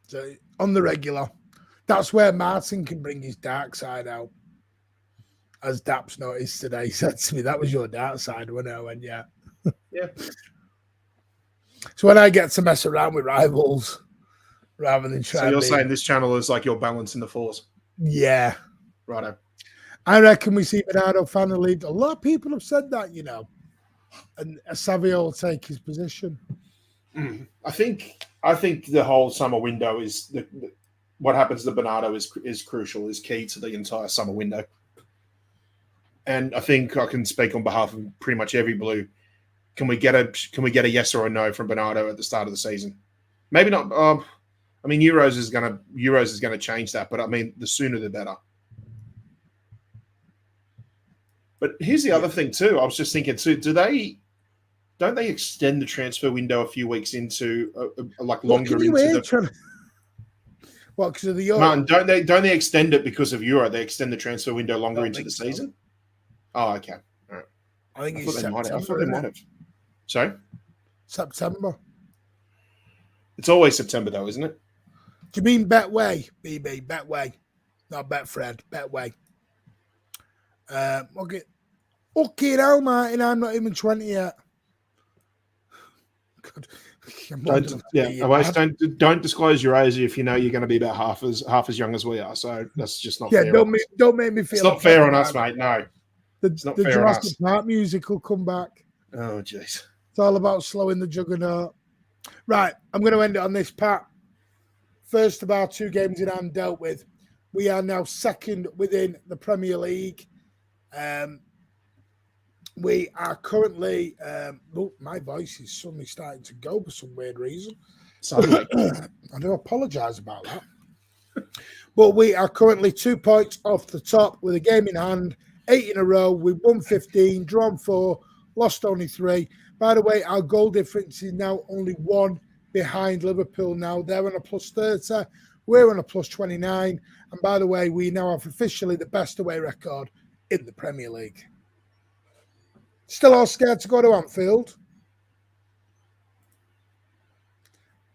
So on the regular, that's where Martin can bring his dark side out. As Daps noticed today, he said to me, that was your dark side, when I went, yeah. Yeah. So when I get to mess around with rivals, rather than try. So you're saying this channel is like your balance in the force? Yeah. Righto. I reckon we see Bernardo finally leave. A lot of people have said that, you know. And Savio will take his position. I think the whole summer window is what happens to Bernardo is crucial, is key to the entire summer window. And I think I can speak on behalf of pretty much every Blue. Can we get a yes or a no from Bernardo at the start of the season? Maybe not. I mean, Euros is gonna change that, but I mean, the sooner the better. But here's the other thing too. I was just thinking too. Don't they extend the transfer window a few weeks into like longer into the? What, because of the Euro? Martin, don't they extend it because of Euro? They extend the transfer window longer into the season? Oh, okay. All right. I think I it's thought September. they might have. Sorry? September. It's always September, though, isn't it? Do you mean Betway, BB? Betway. Not Betfred. Betway. Okay. Okay, now, Martin, I'm not even 20 yet. God. Don't disclose your age if you know you're going to be about half as young as we are. So that's just not fair. Don't make me feel. It's not fair on us, mate. No, it's not fair on us. Jurassic Park music will come back. Oh, jeez. It's all about slowing the juggernaut. Right, I'm going to end it on this, Pat. First of our 2 games in hand dealt with. We are now second within the Premier League. We are currently, my voice is suddenly starting to go for some weird reason. Suddenly. I do apologise about that. But we are currently 2 points off the top with a game in hand, 8 in a row. We've won 15, drawn 4, lost only 3. By the way, our goal difference is now only 1 behind Liverpool now. They're on a plus 30. We're on a plus 29. And by the way, we now have officially the best away record in the Premier League. Still all scared to go to Anfield.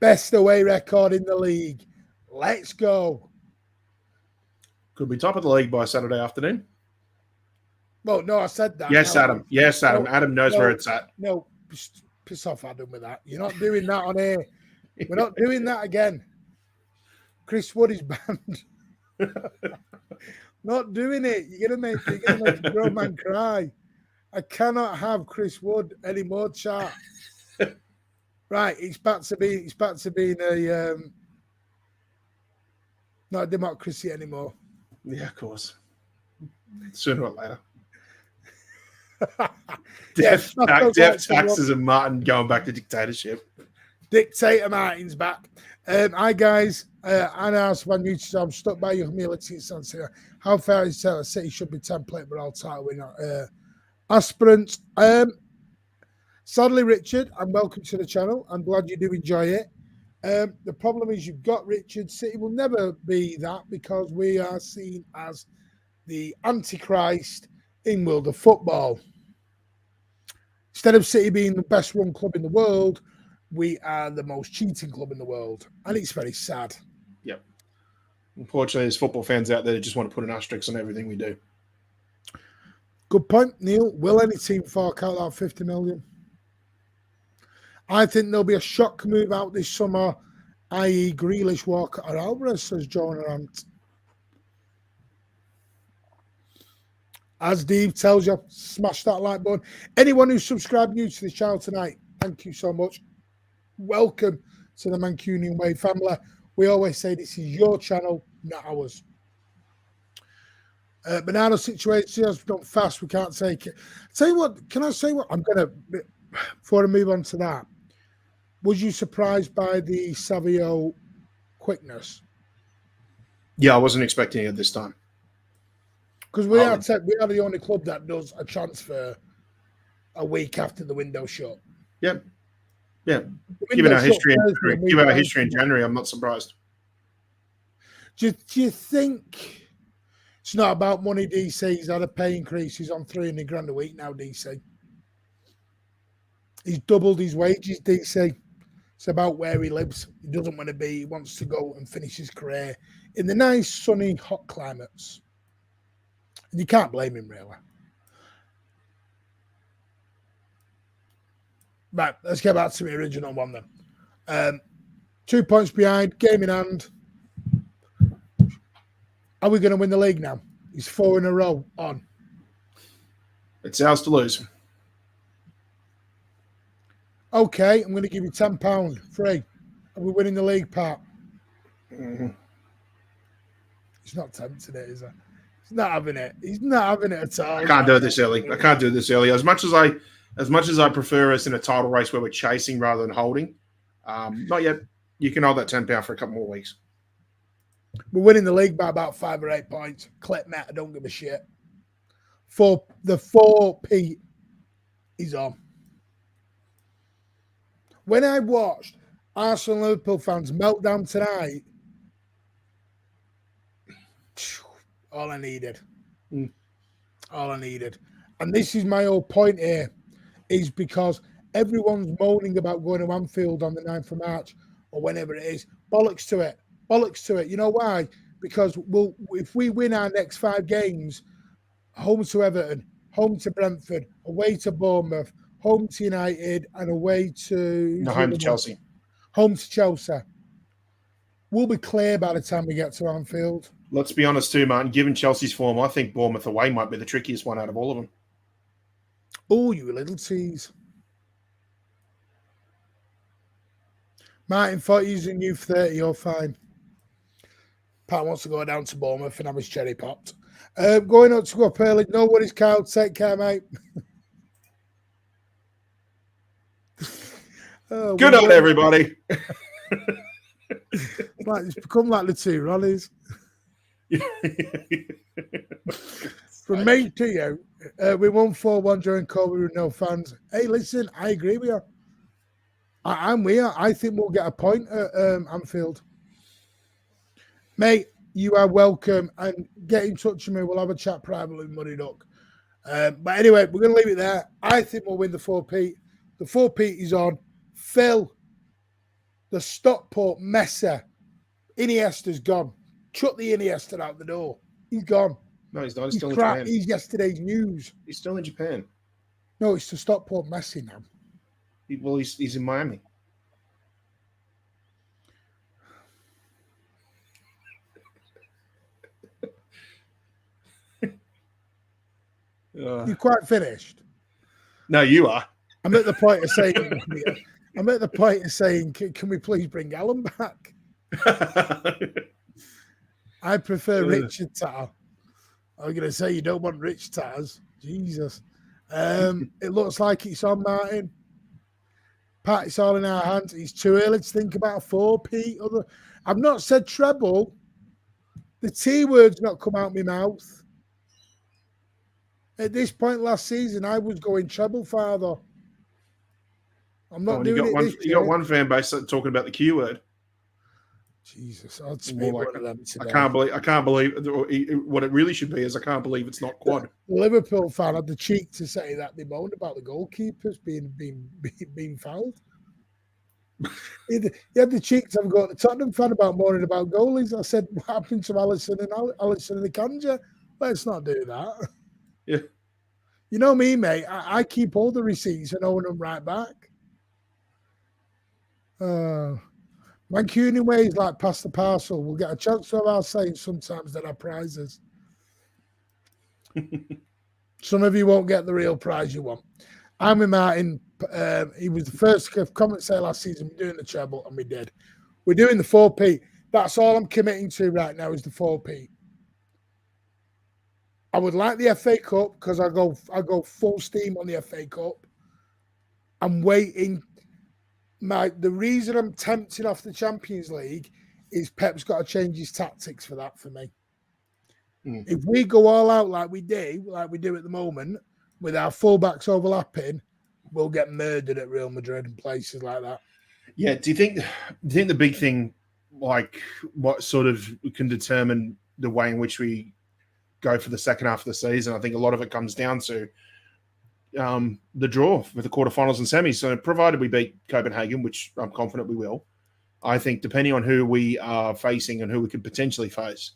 Best away record in the league. Let's go. Could be top of the league by Saturday afternoon. Well, no, I said that. Yes, no, Adam. Yes, Adam. No, Adam knows where it's at. No, piss off, Adam, with that. You're not doing that on air. We're not doing that again. Chris Wood is banned. Not doing it. You're gonna make a grown man cry. I cannot have Chris Wood anymore, chat. Right, it's back to being a not a democracy anymore. Yeah, of course. Sooner or later. Death taxes and Martin going back to dictatorship. Dictator Martin's back. Hi guys, Anna Asman YouTube. I'm stuck by your humility. How fair is it? City should be template, but I'll title winner. Aspirants. Sadly, Richard, and welcome to the channel. I'm glad you do enjoy it. The problem is you've got Richard. City will never be that because we are seen as the Antichrist in world of football. Instead of City being the best run club in the world, we are the most cheating club in the world. And it's very sad. Yep. Unfortunately, there's football fans out there that just want to put an asterisk on everything we do. Good point, Neil. Will any team fork out that 50 million? I think there'll be a shock move out this summer, i.e. Grealish, Walker or Alvarez, says John Rant. As Steve tells you, smash that like button. Anyone who's subscribed new to the channel tonight, thank you so much. Welcome to the Mancunian Way family. We always say this is your channel, not ours. Bernardo situation has done fast. We can't take it. Tell you what, can I say what I'm going to, before I move on to that, was you surprised by the Savio quickness? Yeah, I wasn't expecting it this time. Because we are the only club that does a transfer a week after the window shut. Yep. Yeah. Given our history in January, I'm not surprised. Do you think it's not about money, DC? He's had a pay increase. He's on 300 grand a week now, DC. He's doubled his wages, DC. It's about where he lives. He doesn't want to be. He wants to go and finish his career in the nice, sunny, hot climates. And you can't blame him, really. Right, let's get back to the original one then. 2 points behind, game in hand. Are we going to win the league now? He's 4 in a row on. It's ours to lose. Okay, I'm going to give you £10 free. Are we winning the league, Pat? Mm-hmm. He's not tempting it, is he? He's not having it. He's not having it at all. I can't do it this early. As much as I prefer us in a title race where we're chasing rather than holding, not yet. You can hold that £10 for a couple more weeks. We're winning the league by about 5 or 8 points. Clip Matt, I don't give a shit. The 4p is on. When I watched Arsenal and Liverpool fans meltdown tonight, All I needed. Mm. All I needed. And this is my whole point here, is because everyone's moaning about going to Anfield on the 9th of March or whenever it is. Bollocks to it. Bollocks to it. You know why? Because if we win our next 5 games, home to Everton, home to Brentford, away to Bournemouth, home to United, and away to... home to Chelsea. Home to Chelsea. We'll be clear by the time we get to Anfield. Let's be honest too, Martin. Given Chelsea's form, I think Bournemouth away might be the trickiest one out of all of them. Oh, you little tease. Martin thought using you 30, you're fine. Pat wants to go down to Bournemouth and have his cherry popped. Going up to go up early. No worries, Carl. Take care, mate. Good on everybody. It's become like the two Ronnies. From me to you, we won 4-1 during COVID with no fans. Hey, listen, I agree with you. I'm with you. I think we'll get a point at Anfield. Mate, you are welcome, and get in touch with me. We'll have a chat privately with Muddy Duck. But anyway, we're going to leave it there. I think we'll win the 4-peat. The 4-peat is on. Phil, the Stockport messer, Iniesta's gone. Chuck the Iniesta out the door. He's gone. No, he's not. He's still in Japan. He's yesterday's news. He's still in Japan. No, it's the Stockport Messi now. He's in Miami. You're quite finished. No, you are. I'm at the point of saying, can we please bring Alan back? I prefer Richard Tatter. I'm going to say you don't want Rich Tatters. Jesus. It looks like it's on, Martin. Pat, it's all in our hands. It's too early to think about a 4-peat. I've not said treble. The T word's not come out my mouth. At this point last season, I was going treble, father. I'm not doing it. You got one fan base talking about the Q word. Jesus, I'd speak one of them today. I can't believe what it really should be is I can't believe it's not quad. The Liverpool fan had the cheek to say that they moaned about the goalkeepers being fouled. He had the cheek to have a go at the Tottenham fan about moaning about goalies. I said, what happened to Alisson and the Kanja? Let's not do that. Yeah. You know me, mate. I keep all the receipts and own them right back. Mancunian way is like pass the parcel. We'll get a chance to have our saying sometimes that are prizes. Some of you won't get the real prize you want. I'm with Martin. He was the first comment say last season, we're doing the treble, and we did. We're doing the 4-peat. That's all I'm committing to right now is the 4-peat. I would like the FA Cup because I go full steam on the FA Cup. I'm waiting. The reason I'm tempting off the Champions League is Pep's got to change his tactics for that for me. If we go all out like we do at the moment, with our fullbacks overlapping, we'll get murdered at Real Madrid and places like that. Yeah. Do you think the big thing, like what sort of can determine the way in which we go for the second half of the season? I think a lot of it comes down to the draw with the quarterfinals and semis. So provided we beat Copenhagen, which I'm confident we will, I think depending on who we are facing and who we could potentially face,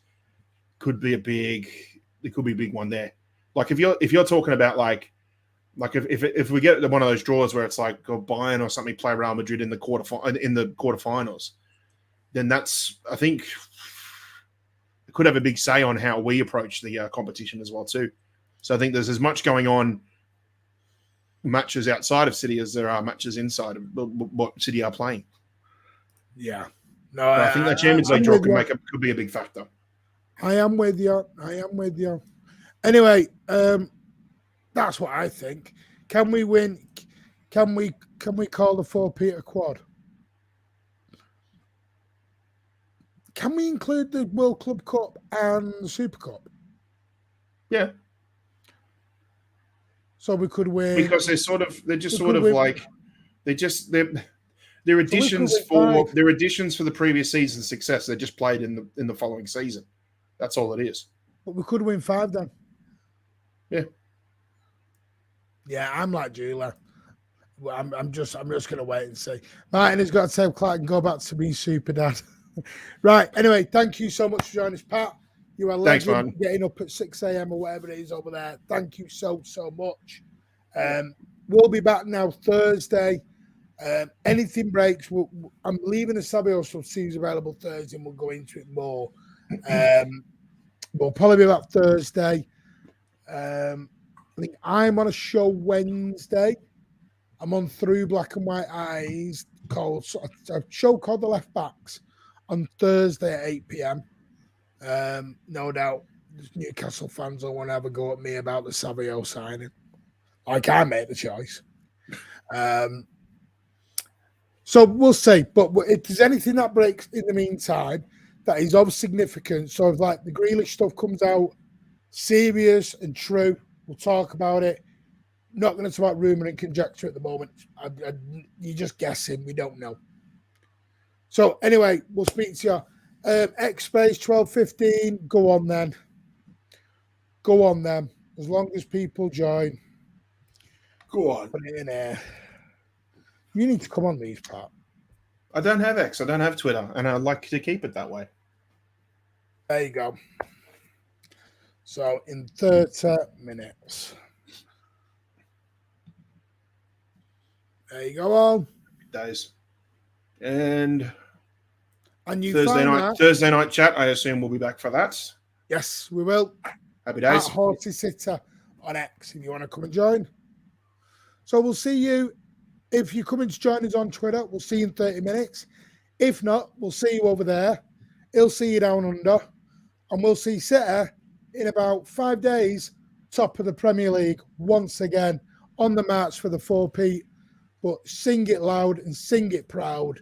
could be a big one there. Like if you're talking about like if we get one of those draws where it's like Bayern or something play Real Madrid in the quarterfinals, then that's, I think, it could have a big say on how we approach the competition as well too. So I think there's as much going on matches outside of City as there are matches inside of what City are playing. Yeah, no, I think that Champions League draw could be a big factor. I am with you. Anyway, that's what I think. Can we win? Can we call the 4-peat a quad? Can we include the World Club Cup and the Super Cup? Yeah. So we could win because they're additions for the previous season's success. They're just played in the following season. That's all it is. But we could win 5 then. Yeah. Yeah, I'm like Julia. Well, I'm just gonna wait and see. Martin has got to tell Clark and go back to being super dad. Right. Anyway, thank you so much for joining us, Pat. You are Thanks, legend, man. getting up at 6 a.m. or whatever it is over there. Thank you so much. We'll be back now Thursday. Anything breaks, I'm leaving the Savio so seems available Thursday, and we'll go into it more. We'll probably be back Thursday. I think I'm on a show Wednesday. I'm on Through Black and White Eyes, a show called The Left Backs on Thursday at 8 p.m. No doubt Newcastle fans will want to have a go at me about the Savio signing. I can't make the choice. So we'll see. But if there's anything that breaks in the meantime that is of significance, so if like the Grealish stuff comes out serious and true, we'll talk about it. Not going to talk about rumour and conjecture at the moment. You're just guessing. We don't know. So anyway, we'll speak to you. X Space 12:15. Go on then. Go on then. As long as people join. Go on. Put it in there. You need to come on these, Pat. I don't have X. I don't have Twitter, and I'd like to keep it that way. There you go. So in 30 minutes. There you go, all. Days. And you Thursday night chat, I assume we'll be back for that. Yes, we will. Happy days. At Horsey Sitter on X if you want to come and join. So we'll see you. If you're coming to join us on Twitter, we'll see you in 30 minutes. If not, we'll see you over there. He'll see you down under. And we'll see Sitter in about 5 days, top of the Premier League, once again, on the march for the 4P. But sing it loud and sing it proud.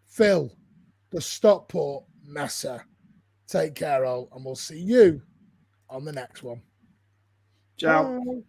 Phil, the Stockport Messer. Take care, all, and we'll see you on the next one. Ciao. Bye.